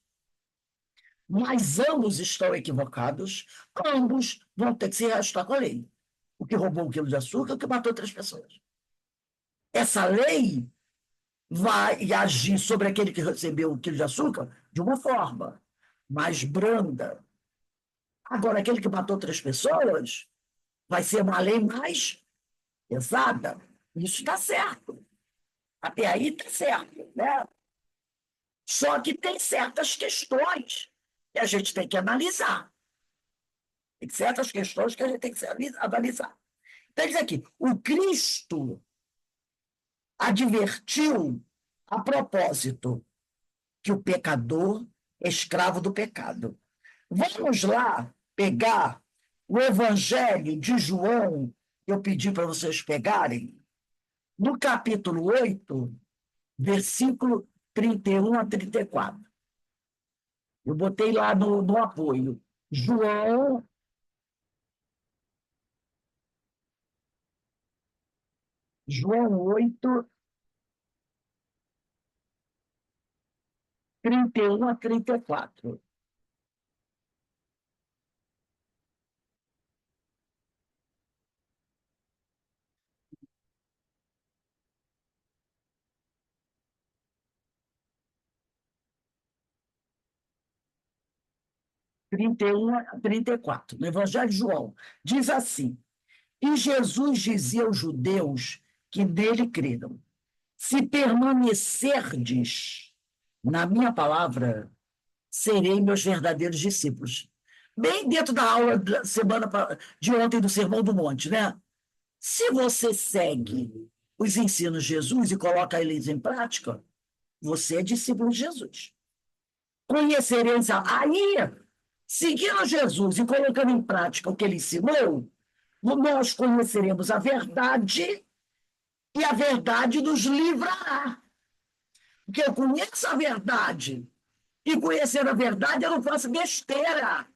Mas ambos estão equivocados, ambos vão ter que se reajustar com a lei. O que roubou 1 quilo de açúcar e o que matou 3 pessoas. Essa lei vai agir sobre aquele que recebeu 1 quilo de açúcar de uma forma mais branda. Agora, aquele que matou 3 pessoas vai ser uma lei mais pesada. Isso está certo. Até aí está certo, né? Só que tem certas questões que a gente tem que analisar. Tem certas questões que a gente tem que analisar. Então, diz aqui, o Cristo advertiu a propósito que o pecador é escravo do pecado. Vamos lá pegar o Evangelho de João, que eu pedi para vocês pegarem, no capítulo 8, versículo 31 a 34. Eu botei lá no apoio. João João 8, 31 a 34. 31 a 34, no Evangelho de João. Diz assim: E Jesus dizia aos judeus que nele creram: Se permanecerdes na minha palavra, serei meus verdadeiros discípulos. Bem dentro da aula da de ontem do Sermão do Monte, né? Se você segue os ensinos de Jesus e coloca eles em prática, você é discípulo de Jesus. Conhecereis aí, seguindo Jesus e colocando em prática o que ele ensinou, nós conheceremos a verdade e a verdade nos livrará. Porque eu conheço a verdade e conhecendo a verdade eu não faço besteira.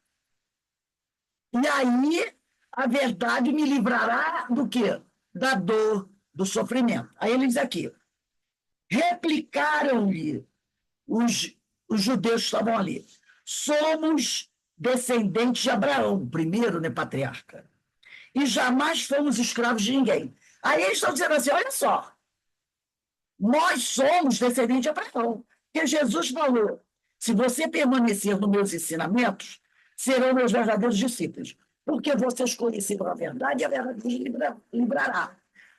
E aí a verdade me livrará do quê? Da dor, do sofrimento. Aí ele diz aqui, replicaram-lhe os, os judeus que estavam ali. Somos descendentes de Abraão, primeiro, né, patriarca. E jamais fomos escravos de ninguém. Aí eles estão dizendo assim, olha só, nós somos descendentes de Abraão. Porque Jesus falou, se você permanecer nos meus ensinamentos, serão meus verdadeiros discípulos. Porque vocês conheceram a verdade e a verdade vos livrará.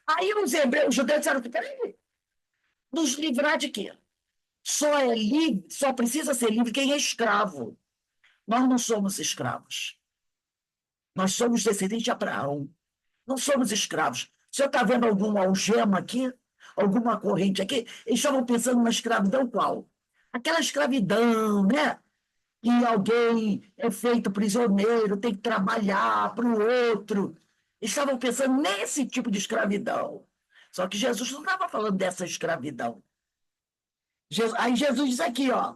Aí os hebreus, os judeus disseram, peraí, nos livrar de quê? Só é livre, só precisa ser livre quem é escravo. Nós não somos escravos. Nós somos descendentes de Abraão. Não somos escravos. O senhor está vendo alguma algema aqui? Alguma corrente aqui? Eles estavam pensando na escravidão qual? Aquela escravidão, né? Que alguém é feito prisioneiro, tem que trabalhar para o outro. Eles estavam pensando nesse tipo de escravidão. Só que Jesus não estava falando dessa escravidão. Aí Jesus diz aqui, ó.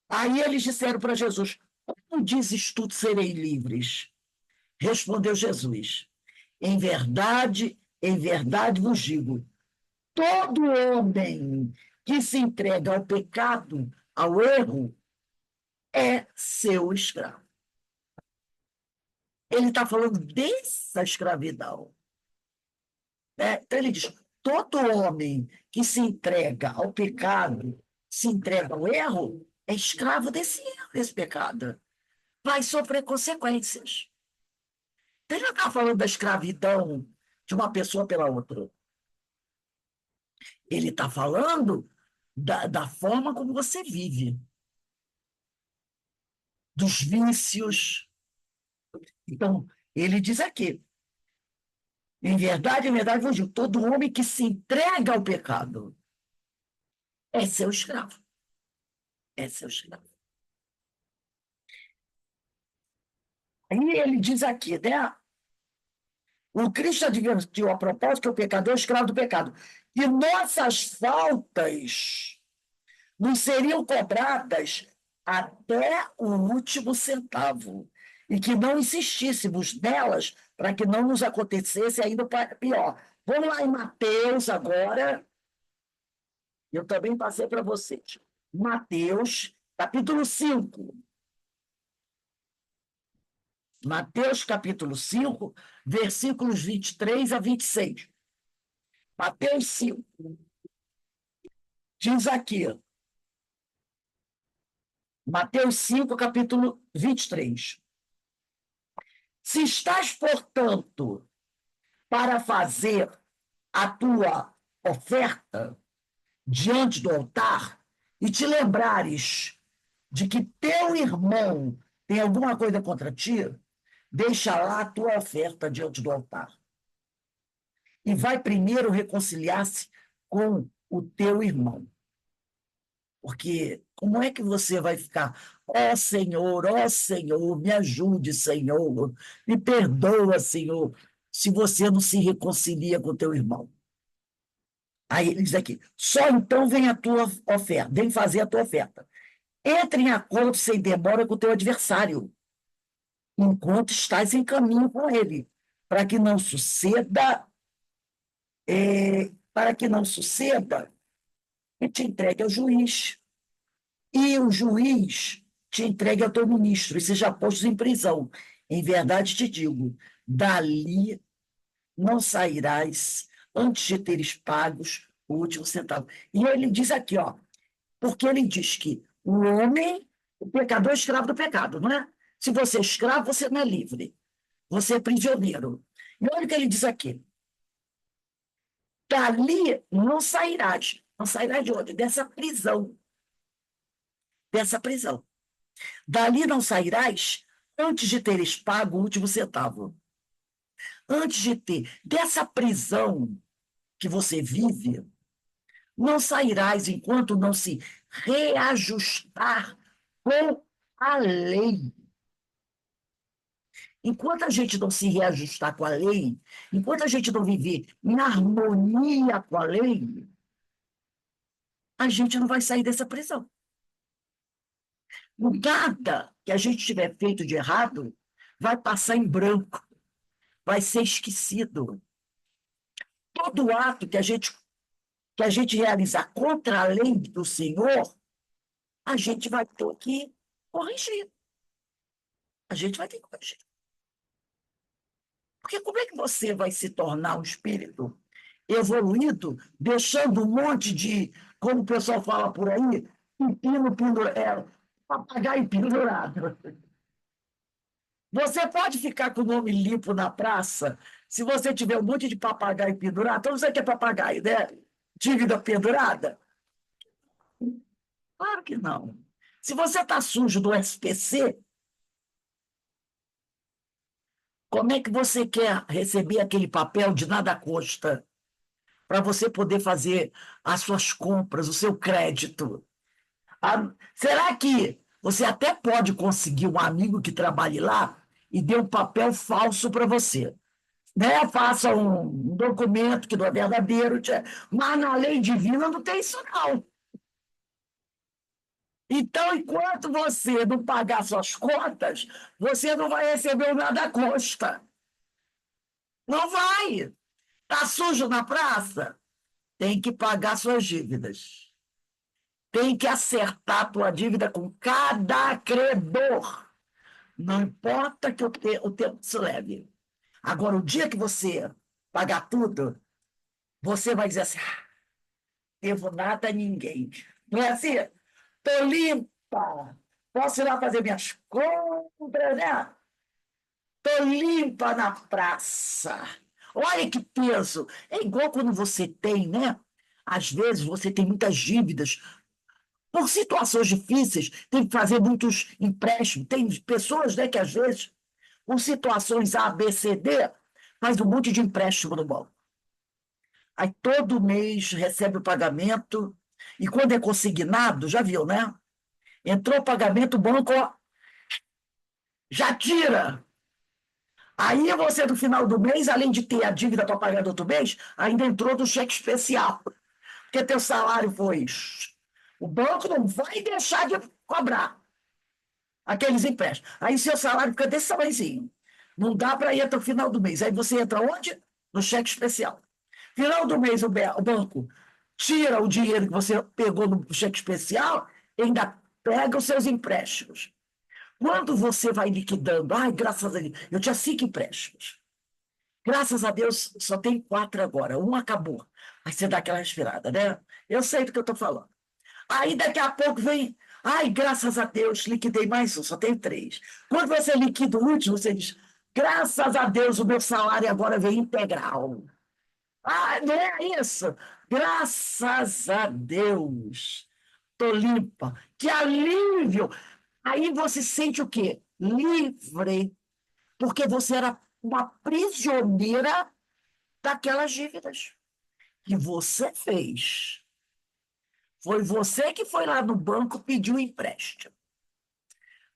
Aí eles disseram para Jesus: Como dizes tu serei livres? Respondeu Jesus: em verdade vos digo, todo homem que se entrega ao pecado, ao erro, é seu escravo. Ele está falando dessa escravidão. Né? Então ele diz: todo homem que se entrega ao pecado, se entrega ao erro, é escravo desse erro, desse pecado. Vai sofrer consequências. Então, ele não está falando da escravidão de uma pessoa pela outra. Ele está falando da forma como você vive, dos vícios. Então, ele diz aqui, em verdade, vos digo, todo homem que se entrega ao pecado é seu escravo. É seu escravo. Aí ele diz aqui, né? O Cristo advertiu a propósito que o pecador é escravo do pecado. E nossas faltas nos seriam cobradas até o último centavo, e que não insistíssemos nelas para que não nos acontecesse ainda pior. Vamos lá em Mateus agora. Eu também passei para vocês. Mateus, capítulo 5. Mateus, capítulo 5, versículos 23 a 26. Mateus 5. Diz aqui, Mateus 5, capítulo 23. Se estás, portanto, para fazer a tua oferta diante do altar e te lembrares de que teu irmão tem alguma coisa contra ti, deixa lá a tua oferta diante do altar. E vai primeiro reconciliar-se com o teu irmão. Porque como é que você vai ficar, ó Senhor, me ajude, Senhor, me perdoa, Senhor, se você não se reconcilia com o teu irmão? Aí ele diz aqui, só então vem a tua oferta, vem fazer a tua oferta. Entre em acordo sem demora com o teu adversário, enquanto estás em caminho com ele, para que não suceda para que não suceda, ele te entregue ao juiz. E o juiz te entregue ao teu ministro, e seja posto em prisão. Em verdade te digo, dali não sairás antes de teres pagos o último centavo. E ele diz aqui, ó, porque ele diz que o homem, o pecador é escravo do pecado, não é? Se você é escravo, você não é livre. Você é prisioneiro. E olha o que ele diz aqui. Dali não sairás. Não sairás de onde? Dessa prisão. Dessa prisão. Dali não sairás antes de teres pago o último centavo. Antes de ter. Dessa prisão que você vive, não sairás enquanto não se reajustar com a lei. Enquanto a gente não se reajustar com a lei, enquanto a gente não viver em harmonia com a lei, a gente não vai sair dessa prisão. Nada que a gente tiver feito de errado vai passar em branco, vai ser esquecido. Todo ato que a gente realizar contra a lei do Senhor, a gente vai ter que corrigir. A gente vai ter que corrigir. Porque como é que você vai se tornar um espírito evoluído, deixando um monte de, como o pessoal fala por aí, pepino pendurado, papagaio pendurado? Você pode ficar com o nome limpo na praça se você tiver um monte de papagaio pendurado. Então você quer papagaio, né? Dívida pendurada? Claro que não. Se você está sujo do SPC, como é que você quer receber aquele papel de nada custa para você poder fazer as suas compras, o seu crédito? Será que você até pode conseguir um amigo que trabalhe lá e dê um papel falso para você? Né? Faça um documento que não é verdadeiro, mas na lei divina não tem isso, não. Então, enquanto você não pagar suas contas, você não vai receber o nada custa. Não vai. Está sujo na praça? Tem que pagar suas dívidas. Tem que acertar a tua dívida com cada credor. Não importa que o tempo se leve. Agora, o dia que você pagar tudo, você vai dizer assim, devo nada a ninguém. Não é assim? Estou limpa. Posso ir lá fazer minhas compras, né? Estou limpa na praça. Olha que peso. É igual quando você tem, né? Às vezes você tem muitas dívidas. Por situações difíceis, tem que fazer muitos empréstimos. Tem pessoas, né, que às vezes, por situações A, B, C, D, faz um monte de empréstimo no banco. Aí todo mês recebe o pagamento, e quando é consignado, já viu, né? Entrou o pagamento, o banco ó, já tira. Aí você, no final do mês, além de ter a dívida para pagar do outro mês, ainda entrou do cheque especial. Porque teu salário foi. O banco não vai deixar de cobrar aqueles empréstimos. Aí seu salário fica desse tamanhozinho. Não dá para ir até o final do mês. Aí você entra onde? No cheque especial. Final do mês, o banco tira o dinheiro que você pegou no cheque especial e ainda pega os seus empréstimos. Quando você vai liquidando, ai, graças a Deus, eu tinha 5 empréstimos. Graças a Deus, só tem 4 agora. Um acabou. Aí você dá aquela respirada, né? Eu sei do que eu estou falando. Aí daqui a pouco vem, ai, graças a Deus, liquidei mais um, só tem 3. Quando você liquida o último, você diz, graças a Deus, o meu salário agora vem integral. Ah, não é isso? Graças a Deus, estou limpa. Que alívio! Aí você sente o quê? Livre, porque você era uma prisioneira daquelas dívidas que você fez. Foi você que foi lá no banco pedir um empréstimo.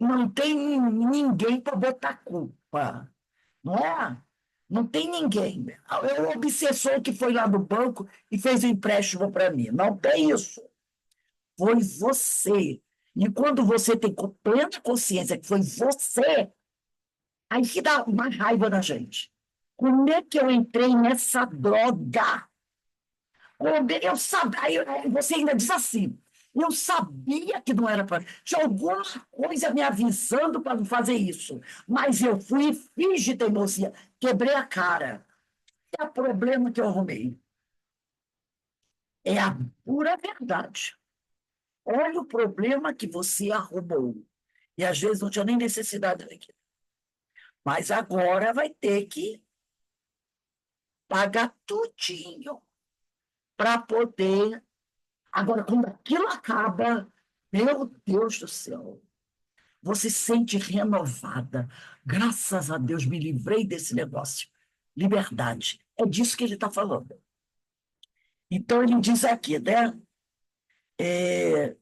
Não tem ninguém para botar culpa, não é? Não tem ninguém. É o obsessor que foi lá no banco e fez um empréstimo para mim. Não tem isso. Foi você. E quando você tem plena consciência que foi você, aí que dá uma raiva na gente. Como é que eu entrei nessa droga? Eu sabia, aí você ainda diz assim, eu sabia que não era para. Tinha alguma coisa me avisando para não fazer isso. Mas eu fui e fiz de teimosia, quebrei a cara. É o problema que eu arrumei. É a pura verdade. Olha o problema que você arrumou. E às vezes não tinha nem necessidade daquilo. Mas agora vai ter que pagar tudinho para poder. Agora, quando aquilo acaba, meu Deus do céu, você se sente renovada. Graças a Deus, me livrei desse negócio. Liberdade. É disso que ele está falando. Então, ele diz aqui, né? E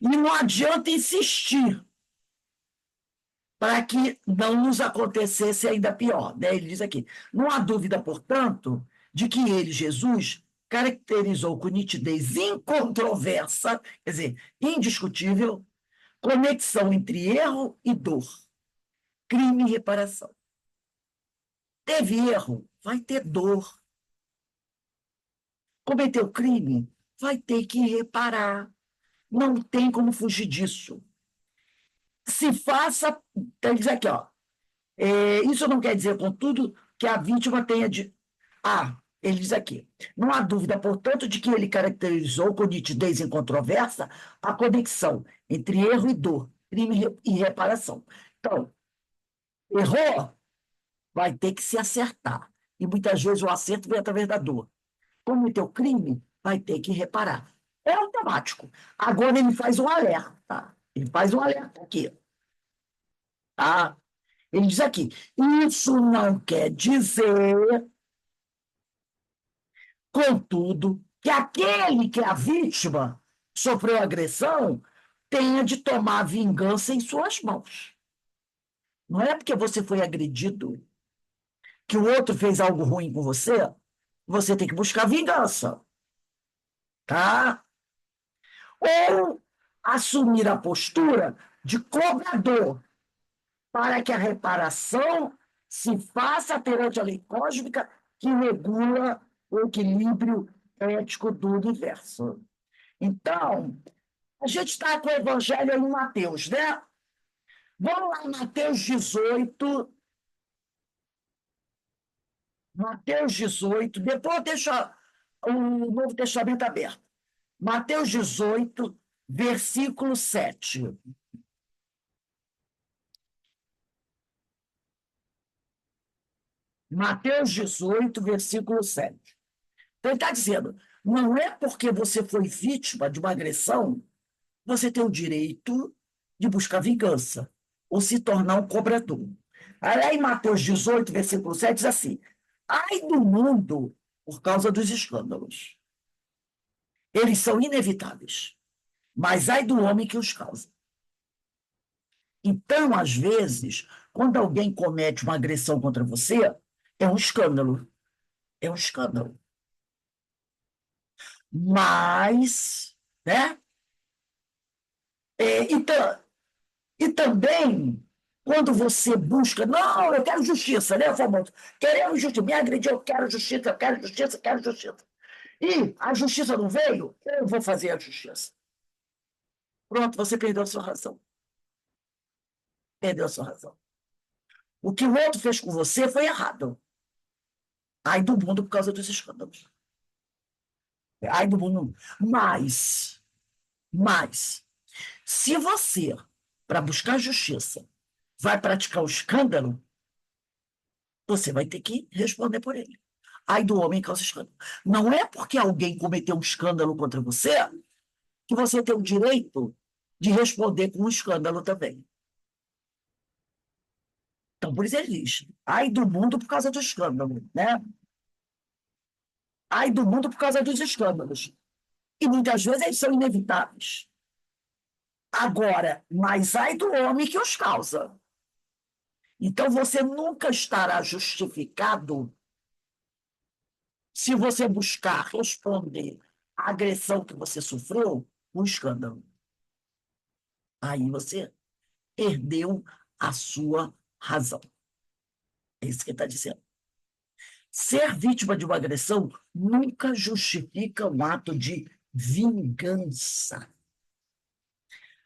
não adianta insistir para que não nos acontecesse ainda pior, né? Ele diz aqui: não há dúvida, portanto, de que ele, Jesus, caracterizou com nitidez incontroversa, quer dizer, indiscutível, conexão entre erro e dor, crime e reparação. Teve erro, vai ter dor. Cometeu crime, vai ter que reparar. Não tem como fugir disso. Se faça, ele diz aqui, ó, isso não quer dizer, contudo, que a vítima tenha de. Ah, ele diz aqui: não há dúvida, portanto, de que ele caracterizou com nitidez incontroversa a conexão entre erro e dor, crime e reparação. Então, errou, vai ter que se acertar. E muitas vezes o acerto vem através da dor. Cometeu crime, vai ter que reparar. É automático. Agora ele faz um alerta. Ele faz um alerta aqui. Tá? Ele diz aqui: isso não quer dizer, contudo, que aquele que é a vítima sofreu agressão tenha de tomar a vingança em suas mãos. Não é porque você foi agredido que o outro fez algo ruim com você, você tem que buscar vingança, tá? Ou assumir a postura de cobrador para que a reparação se faça perante a lei cósmica que regula o equilíbrio ético do universo. Então, a gente está com o Evangelho em Mateus, né? Vamos lá, Mateus 18. Mateus 18. Depois deixa o Novo Testamento aberto. Mateus 18, versículo 7. Mateus 18, versículo 7. Então, ele está dizendo: não é porque você foi vítima de uma agressão, você tem o direito de buscar vingança ou se tornar um cobrador. Aí, em Mateus 18, versículo 7, diz assim: ai do mundo por causa dos escândalos. Eles são inevitáveis, mas ai do homem que os causa. Então, às vezes, quando alguém comete uma agressão contra você, é um escândalo. É um escândalo. Mas, né? Então, e também, quando você busca, não, eu quero justiça, né, famoso? Queremos justiça, me agrediu, eu quero justiça, eu quero justiça, eu quero justiça. E a justiça não veio, eu vou fazer a justiça. Pronto, você perdeu a sua razão. Perdeu a sua razão. O que o outro fez com você foi errado. Ai do mundo por causa dos escândalos. Ai do mundo. Mas, se você, para buscar justiça, vai praticar o escândalo, você vai ter que responder por ele. Ai do homem que causa escândalo. Não é porque alguém cometeu um escândalo contra você que você tem o direito de responder com um escândalo também. Então, por isso ele diz: ai do mundo por causa do escândalo, né? Ai do mundo por causa dos escândalos. E muitas vezes eles são inevitáveis. Agora, mas ai do homem que os causa. Então, você nunca estará justificado se você buscar responder à agressão que você sofreu com escândalo. Aí você perdeu a sua razão. É isso que ele está dizendo. ser vítima de uma agressão nunca justifica um ato de vingança.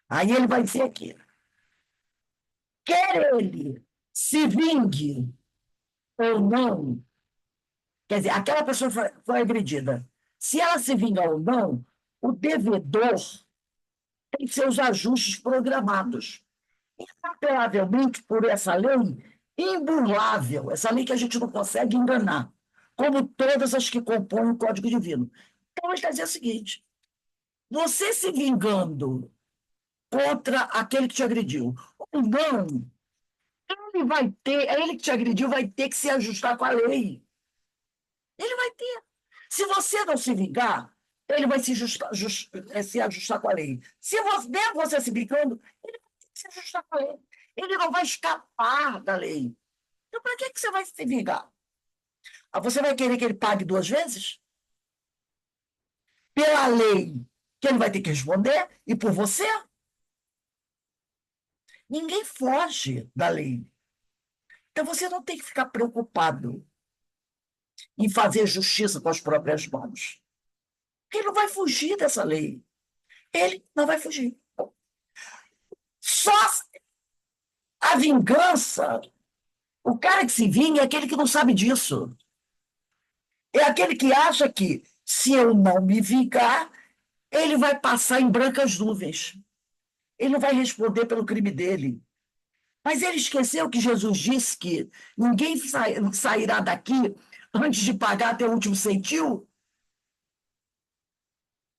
Aí ele vai dizer aqui, quer ele se vingue ou não, quer dizer, aquela pessoa foi agredida. Se ela se vinga ou não, o devedor tem seus ajustes programados. Inapelavelmente, por essa lei imburlável, essa lei que a gente não consegue enganar, como todas as que compõem o Código Divino. Então, ele está dizendo o seguinte, você se vingando contra aquele que te agrediu, ou não, ele que te agrediu vai ter que se ajustar com a lei. Ele vai ter. Se você não se vingar, ele vai se ajustar com a lei. Se você, mesmo você se vingando, ele vai ter que se ajustar com a lei. Ele não vai escapar da lei. Então, para que você vai se vingar? Você vai querer que ele pague 2 vezes? Pela lei, que ele vai ter que responder, e por você? Ninguém foge da lei. Então, você não tem que ficar preocupado em fazer justiça com as próprias mãos. Ele não vai fugir dessa lei. Ele não vai fugir. Só a vingança, o cara que se vinga é aquele que não sabe disso. É aquele que acha que, se eu não me vingar, ele vai passar em brancas nuvens. Ele não vai responder pelo crime dele. Mas ele esqueceu que Jesus disse que ninguém sairá daqui antes de pagar até o último centil.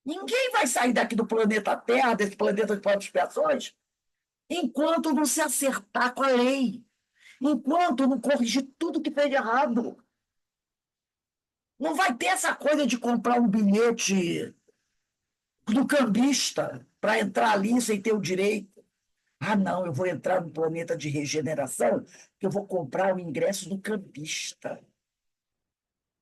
Ninguém vai sair daqui do planeta Terra, desse planeta de povos expiações, enquanto não se acertar com a lei, enquanto não corrigir tudo que fez de errado. Não vai ter essa coisa de comprar um bilhete do cambista para entrar ali sem ter o direito. Ah, não, eu vou entrar no planeta de regeneração, que eu vou comprar o ingresso do cambista.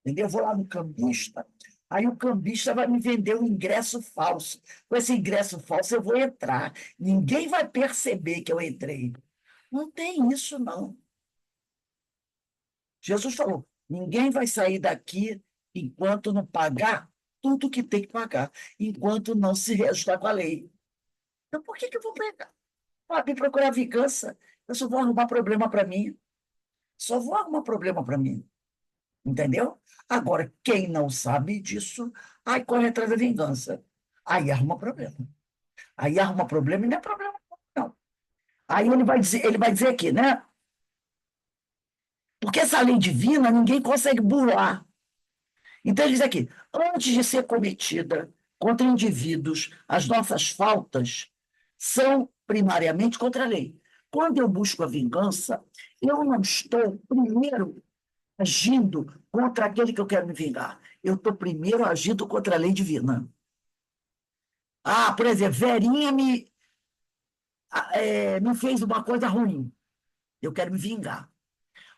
Entendeu? Eu vou lá no cambista, aí o cambista vai me vender um ingresso falso. Com esse ingresso falso eu vou entrar. Ninguém vai perceber que eu entrei. Não tem isso, não. Jesus falou, ninguém vai sair daqui enquanto não pagar tudo que tem que pagar, enquanto não se reajustar com a lei. Então, por que eu vou pegar? Ah, me procurar vingança, eu só vou arrumar problema para mim. Só vou arrumar problema para mim. Entendeu? Agora, quem não sabe disso, aí corre atrás da vingança. Aí arruma problema. Aí arruma problema e não é problema, não. Aí ele vai dizer aqui, né? Porque essa lei divina ninguém consegue burlar. Então, ele diz aqui: antes de ser cometida contra indivíduos, as nossas faltas são primariamente contra a lei. Quando eu busco a vingança, eu não estou primeiro agindo contra aquele que eu quero me vingar. Eu estou primeiro agindo contra a lei divina. Ah, por exemplo, Verinha me fez uma coisa ruim. Eu quero me vingar.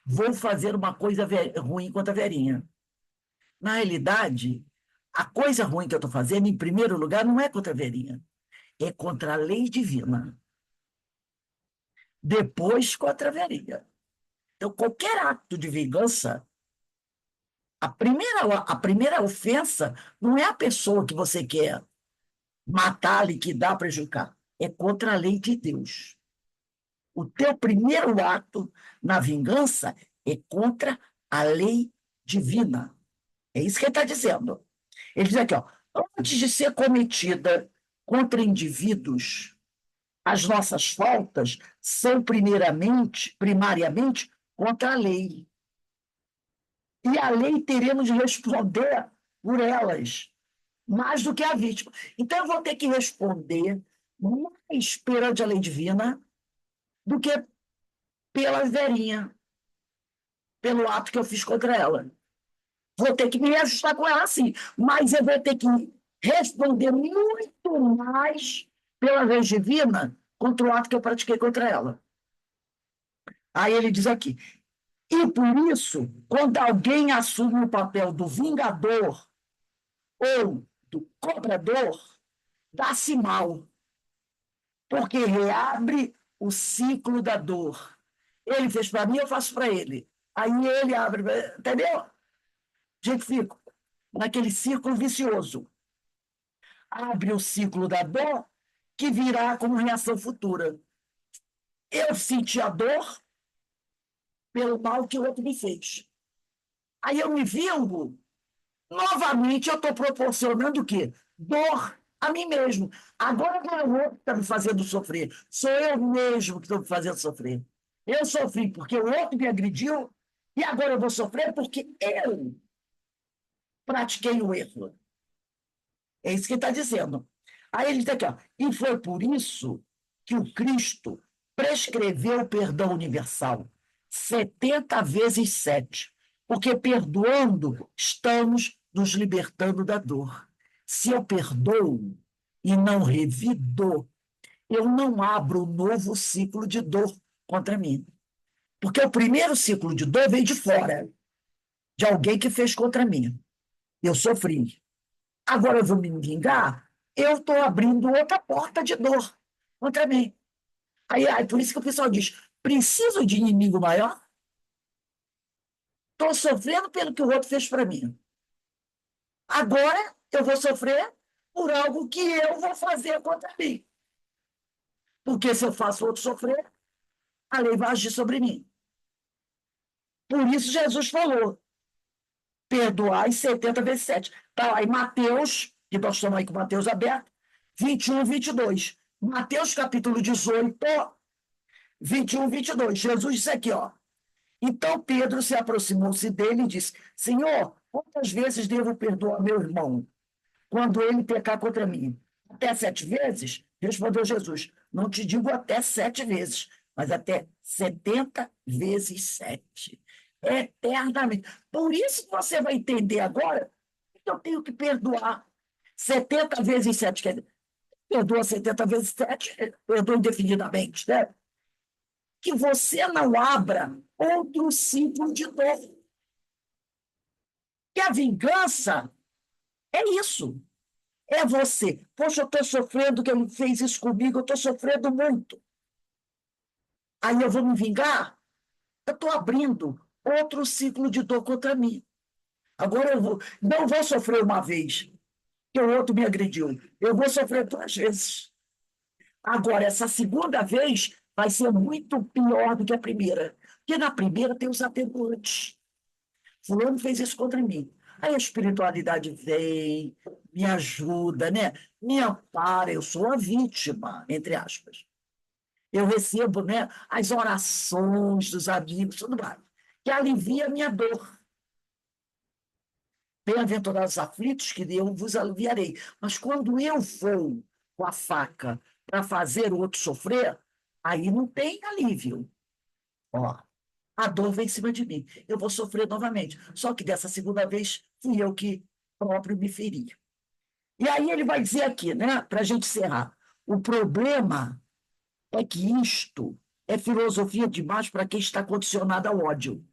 Vou fazer uma coisa ruim contra a Verinha. Na realidade, a coisa ruim que eu estou fazendo, em primeiro lugar, não é contra a Verinha. É contra a lei divina. Depois, contra a Verinha. Então, qualquer ato de vingança, a primeira ofensa não é a pessoa que você quer matar, liquidar, prejudicar. É contra a lei de Deus. O teu primeiro ato na vingança é contra a lei divina. É isso que ele está dizendo. Ele diz aqui, ó, antes de ser cometida contra indivíduos, as nossas faltas são primariamente contra a lei. E a lei teremos de responder por elas, mais do que a vítima. Então, eu vou ter que responder mais perante a lei divina do que pela Verinha, pelo ato que eu fiz contra ela. Vou ter que me ajustar com ela, sim, mas eu vou ter que responder muito mais pela lei divina contra o ato que eu pratiquei contra ela. Aí ele diz aqui, e por isso, quando alguém assume o papel do vingador ou do cobrador, dá-se mal, porque reabre o ciclo da dor. Ele fez para mim, eu faço para ele. Aí ele abre, entendeu? A gente fica naquele círculo vicioso. Abre o ciclo da dor, que virá como reação futura. Eu senti a dor pelo mal que o outro me fez. Aí eu me vingo, novamente eu estou proporcionando o quê? Dor a mim mesmo. Agora não é o outro que está me fazendo sofrer, sou eu mesmo que estou me fazendo sofrer. Eu sofri porque o outro me agrediu, e agora eu vou sofrer porque eu pratiquei o erro. É isso que ele está dizendo. Aí ele diz aqui, ó, e foi por isso que o Cristo prescreveu o perdão universal, 70 vezes 7, porque perdoando, estamos nos libertando da dor. Se eu perdoo e não revido, eu não abro um novo ciclo de dor contra mim. Porque o primeiro ciclo de dor veio de fora, de alguém que fez contra mim. Eu sofri. Agora eu vou me vingar, eu estou abrindo outra porta de dor contra mim. Aí, por isso que o pessoal diz: preciso de inimigo maior? Estou sofrendo pelo que o outro fez para mim. Agora eu vou sofrer por algo que eu vou fazer contra mim. Porque se eu faço o outro sofrer, a lei vai agir sobre mim. Por isso Jesus falou: perdoai 70 vezes 7. Está lá em Mateus, que nós estamos aí com Mateus aberto, 21, 22. Mateus capítulo 18, 21, 22. Jesus disse aqui, ó. Então Pedro se aproximou-se dele e disse: Senhor, quantas vezes devo perdoar meu irmão quando ele pecar contra mim? Até 7 vezes? Respondeu Jesus: não te digo até 7 vezes, mas até 70 vezes 7. Eternamente. Por isso que você vai entender agora que eu tenho que perdoar 70 vezes 7. Quer dizer, perdoa 70 vezes 7, perdoa indefinidamente, né? Que você não abra outro ciclo de dor. Que a vingança é isso. É você. Poxa, eu estou sofrendo, que ele fez isso comigo, eu estou sofrendo muito. Aí eu vou me vingar? Eu estou abrindo outro ciclo de dor contra mim. Agora não vou sofrer uma vez, que o outro me agrediu. Eu vou sofrer 2 vezes. Agora, essa segunda vez vai ser muito pior do que a primeira. Porque na primeira tem os atenuantes. Fulano fez isso contra mim. Aí a espiritualidade vem, me ajuda, né? Me ampara, eu sou a vítima, entre aspas. Eu recebo, né, as orações dos amigos, tudo mais, que alivia a minha dor. Bem-aventurados aflitos, que eu vos aliviarei. Mas quando eu vou com a faca para fazer o outro sofrer, aí não tem alívio. Ó, a dor vem em cima de mim. Eu vou sofrer novamente. Só que dessa segunda vez fui eu que próprio me feri. E aí ele vai dizer aqui, né, para a gente encerrar: o problema é que isto é filosofia demais para quem está condicionado ao ódio.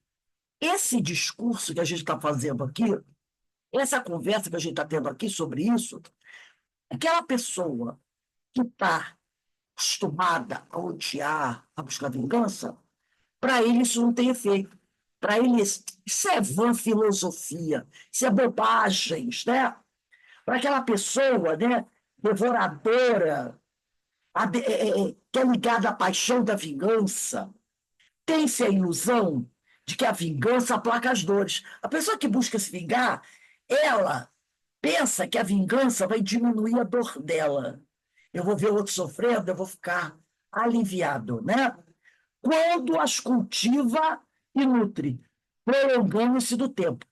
Esse discurso que a gente está fazendo aqui, essa conversa que a gente está tendo aqui sobre isso, aquela pessoa que está acostumada a odiar, a buscar vingança, para ele isso não tem efeito. Para ele isso é vã filosofia, isso é bobagens, né? Para aquela pessoa, né, devoradora, que é ligada à paixão da vingança, tem-se a ilusão de que a vingança aplaca as dores. A pessoa que busca se vingar, ela pensa que a vingança vai diminuir a dor dela. Eu vou ver o outro sofrendo, eu vou ficar aliviado, né? Quando as cultiva e nutre, prolongando-se do tempo.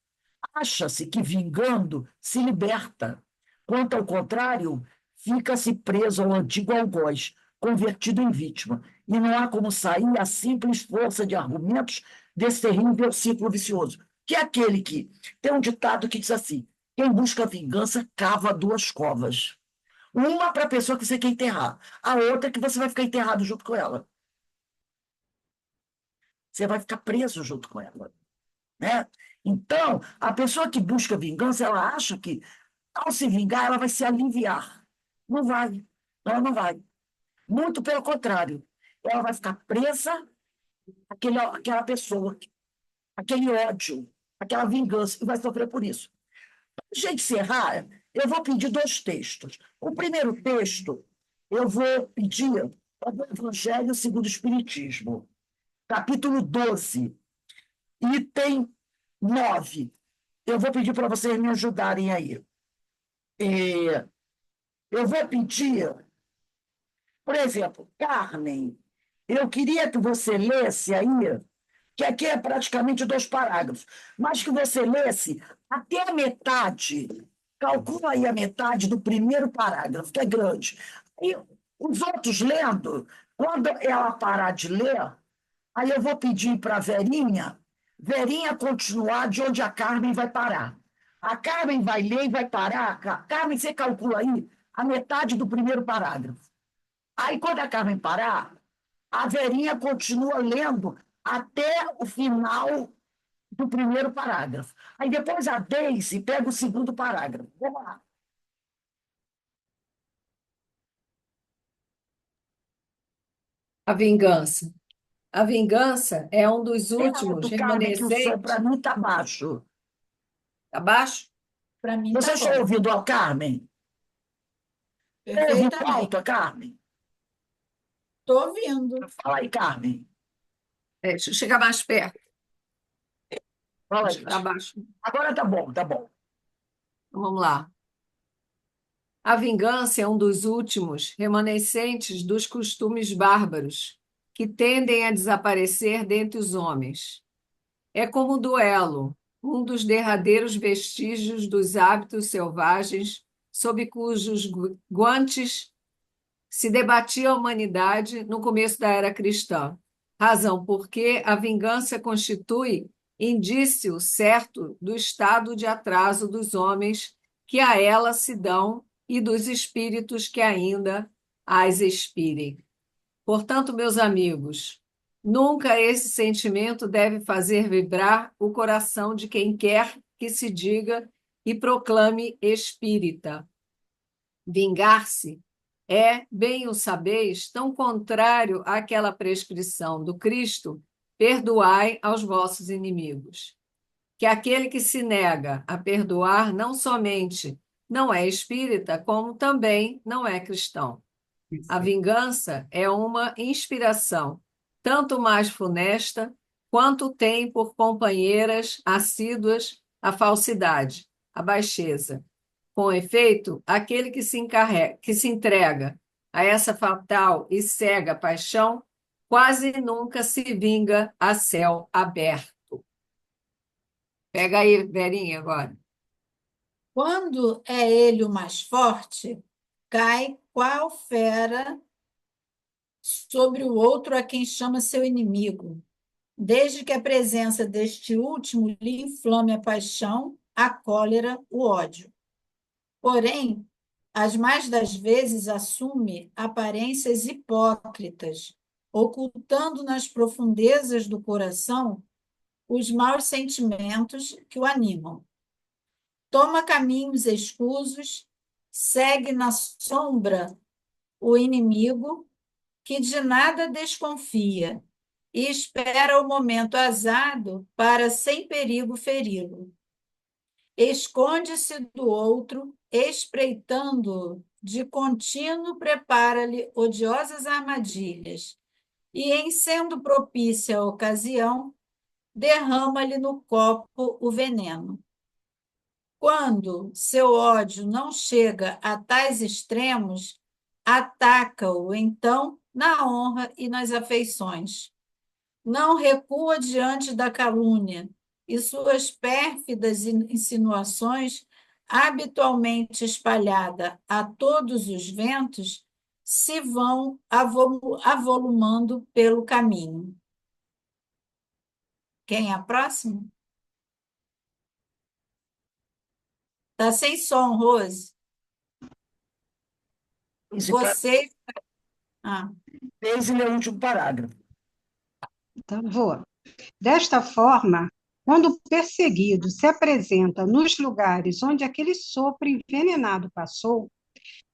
Acha-se que vingando se liberta. Quanto ao contrário, fica-se preso ao antigo algoz, convertido em vítima. E não há como sair a simples força de argumentos desse terrível ciclo vicioso. Que é aquele que tem um ditado que diz assim: quem busca vingança cava 2 covas. Uma para a pessoa que você quer enterrar, a outra que você vai ficar enterrado junto com ela. Você vai ficar preso junto com ela, né? Então, a pessoa que busca vingança, ela acha que, ao se vingar, ela vai se aliviar. Não vai. Ela não vai. Muito pelo contrário. Ela vai ficar presa àquela pessoa, aquele ódio. aquela vingança, e vai sofrer por isso. Para a gente encerrar, eu vou pedir 2 textos. O primeiro texto, eu vou pedir o Evangelho segundo o Espiritismo, capítulo 12, item 9. Eu vou pedir para vocês me ajudarem aí. Eu vou pedir, por exemplo, Carmen, eu queria que você lesse aí, que aqui é praticamente 2 parágrafos, mas que você lesse até a metade. Calcula aí a metade do primeiro parágrafo, que é grande. E os outros lendo, quando ela parar de ler, aí eu vou pedir para a Verinha continuar de onde a Carmen vai parar. A Carmen vai ler e vai parar. Carmen, você calcula aí a metade do primeiro parágrafo. Aí, quando a Carmen parar, a Verinha continua lendo até o final do primeiro parágrafo. Aí depois a Deise pega o segundo parágrafo. Vamos lá. A vingança. A vingança é um dos últimos Do Carmen, que o som para remanescentes. mim está baixo. Abaixo? Para mim Você tá está bom. ouvindo a Carmen? Está ouvindo Perfeitamente. alto a Carmen? Estou ouvindo. Fala aí, Carmen. Deixa eu chegar mais perto. Fala Deixa aí. eu chegar abaixo. Agora tá bom, tá bom. Então, vamos lá. A vingança é um dos últimos remanescentes dos costumes bárbaros que tendem a desaparecer dentre os homens. É como o duelo, um dos derradeiros vestígios dos hábitos selvagens sob cujos guantes se debatia a humanidade no começo da era cristã. Razão porque a vingança constitui indício certo do estado de atraso dos homens que a ela se dão e dos espíritos que ainda as expirem. Portanto, meus amigos, nunca esse sentimento deve fazer vibrar o coração de quem quer que se diga e proclame espírita. Vingar-se é, bem o sabeis, tão contrário àquela prescrição do Cristo: perdoai aos vossos inimigos. Que aquele que se nega a perdoar não somente não é espírita, como também não é cristão. A vingança é uma inspiração, tanto mais funesta, quanto tem por companheiras assíduas a falsidade, a baixeza. Com efeito, aquele que se entrega a essa fatal e cega paixão quase nunca se vinga a céu aberto. Pega aí, Verinha, agora. Quando é ele o mais forte, cai qual fera sobre o outro a quem chama seu inimigo, desde que a presença deste último lhe inflame a paixão, a cólera, o ódio. Porém, as mais das vezes assume aparências hipócritas, ocultando nas profundezas do coração os maus sentimentos que o animam. Toma caminhos escusos, segue na sombra o inimigo, que de nada desconfia, e espera o momento azado para, sem perigo, feri-lo. Esconde-se do outro, espreitando-o de contínuo, prepara-lhe odiosas armadilhas, e, em sendo propícia a ocasião, derrama-lhe no copo o veneno. Quando seu ódio não chega a tais extremos, ataca-o, então, na honra e nas afeições. Não recua diante da calúnia, e suas pérfidas insinuações, habitualmente espalhada a todos os ventos, se vão avolumando pelo caminho. Quem é a próxima? Está sem som, Rose. Você. Esse é o último parágrafo. Então, vou. Desta forma, quando o perseguido se apresenta nos lugares onde aquele sopro envenenado passou,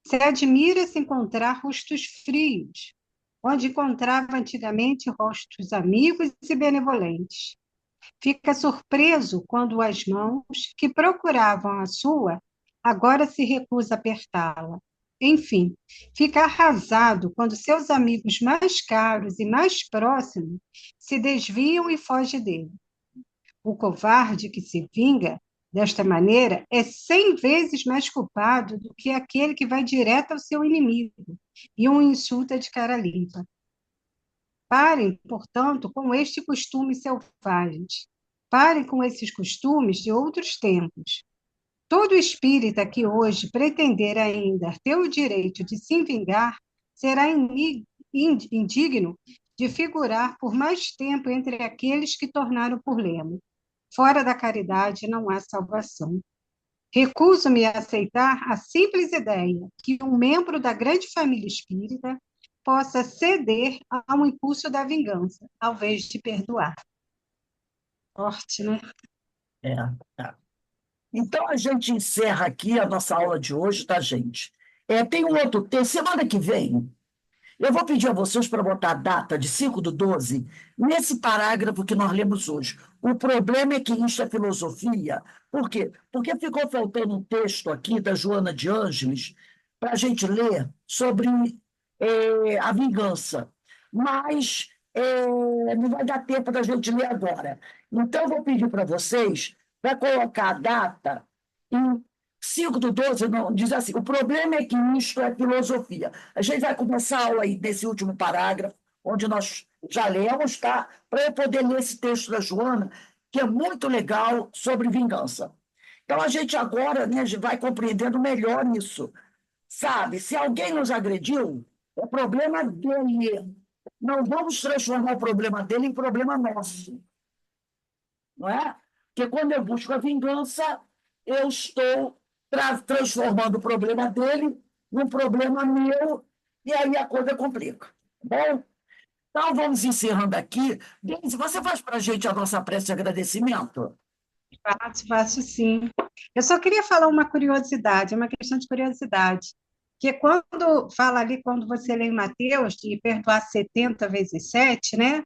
se admira se encontrar rostos frios, onde encontrava antigamente rostos amigos e benevolentes. Fica surpreso quando as mãos que procuravam a sua agora se recusa a apertá-la. Enfim, fica arrasado quando seus amigos mais caros e mais próximos se desviam e fogem dele. O covarde que se vinga desta maneira é 100 vezes mais culpado do que aquele que vai direto ao seu inimigo e o insulta de cara limpa. Parem, portanto, com este costume selvagem. Parem com esses costumes de outros tempos. Todo espírita que hoje pretender ainda ter o direito de se vingar será indigno de figurar por mais tempo entre aqueles que tornaram por lema. Fora da caridade não há salvação. Recuso-me a aceitar a simples ideia que um membro da grande família espírita possa ceder ao impulso da vingança, ao invés de perdoar. Forte, né? É, tá. Então, a gente encerra aqui a nossa aula de hoje, tá, gente? Tem um outro texto. Semana que vem, eu vou pedir a vocês para botar a data de 5/12 nesse parágrafo que nós lemos hoje. O problema é que isso é filosofia. Por quê? Porque ficou faltando um texto aqui da Joana de Ângeles para a gente ler sobre a vingança. Mas não vai dar tempo da gente ler agora. Então, eu vou pedir para vocês para colocar a data em 5/12, não, diz assim, o problema é que isto é filosofia. A gente vai começar a aula aí desse último parágrafo, onde nós já lemos, tá? Para eu poder ler esse texto da Joana, que é muito legal, sobre vingança. Então, a gente agora, né, vai compreendendo melhor isso. Sabe, se alguém nos agrediu, é problema dele. Não vamos transformar o problema dele em problema nosso. Não é? Porque quando eu busco a vingança, eu estou transformando o problema dele num problema meu, e aí a coisa complica. Tá bom? Então, vamos encerrando aqui. Denise, você faz para a gente a nossa prece de agradecimento? Faço sim. Eu só queria falar uma curiosidade, uma questão de curiosidade, que quando fala ali, quando você lê em Mateus, de perdoar 70 vezes 7, né?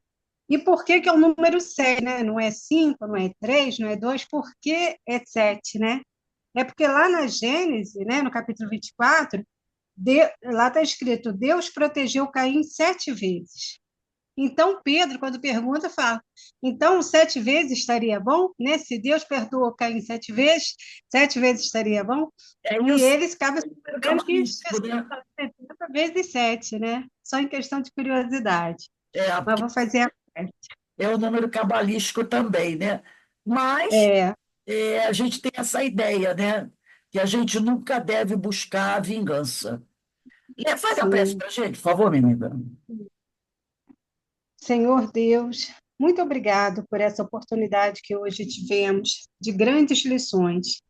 E por que que é o número 7, né? Não é 5, não é 3, não é 2, por que é 7, né? É porque lá na Gênesis, né, no capítulo 24, lá está escrito, Deus protegeu Caim 7 vezes. Então, Pedro, quando pergunta, fala, então 7 vezes estaria bom? Né? Se Deus perdoou Caim 7 vezes, 7 vezes estaria bom? É E isso. eles acabam sabendo que Cabalístico, né? 70 vezes 7, né? Só em questão de curiosidade. Mas Porque vou fazer a parte. é o número cabalístico também, né? Mas É, a gente tem essa ideia, né? Que a gente nunca deve buscar a vingança. Faz a prece sim. para a gente, por favor, menina. Senhor Deus, muito obrigado por essa oportunidade que hoje tivemos de grandes lições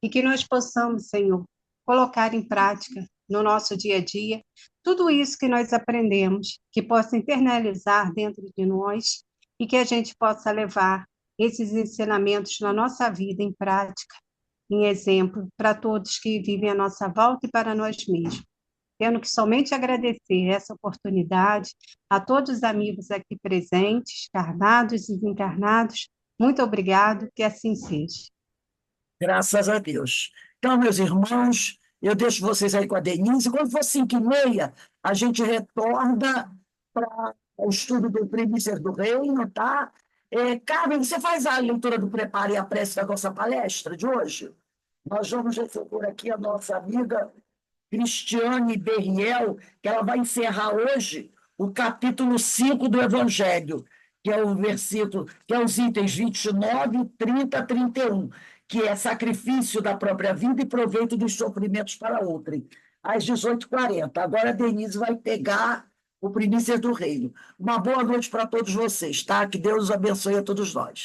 e que nós possamos, Senhor, colocar em prática no nosso dia a dia tudo isso que nós aprendemos, que possa internalizar dentro de nós e que a gente possa levar esses ensinamentos na nossa vida em prática, em exemplo, para todos que vivem à nossa volta e para nós mesmos. Tendo que somente agradecer essa oportunidade a todos os amigos aqui presentes, encarnados e desencarnados. Muito obrigado, que assim seja. Graças a Deus. Então, meus irmãos, eu deixo vocês aí com a Denise. Quando for 5h30, a gente retorna para o estudo do Primícias do Reino, tá? Carmen, você faz a leitura do Preparo e a Prece da nossa palestra de hoje? Nós vamos receber aqui a nossa amiga Cristiane Berriel, que ela vai encerrar hoje o capítulo 5 do Evangelho, que é o versículo, que é os itens 29, 30, 31, que é sacrifício da própria vida e proveito dos sofrimentos para outrem, às 18h40. Agora a Denise vai pegar o Primícias do Reino. Uma boa noite para todos vocês, tá? Que Deus abençoe a todos nós.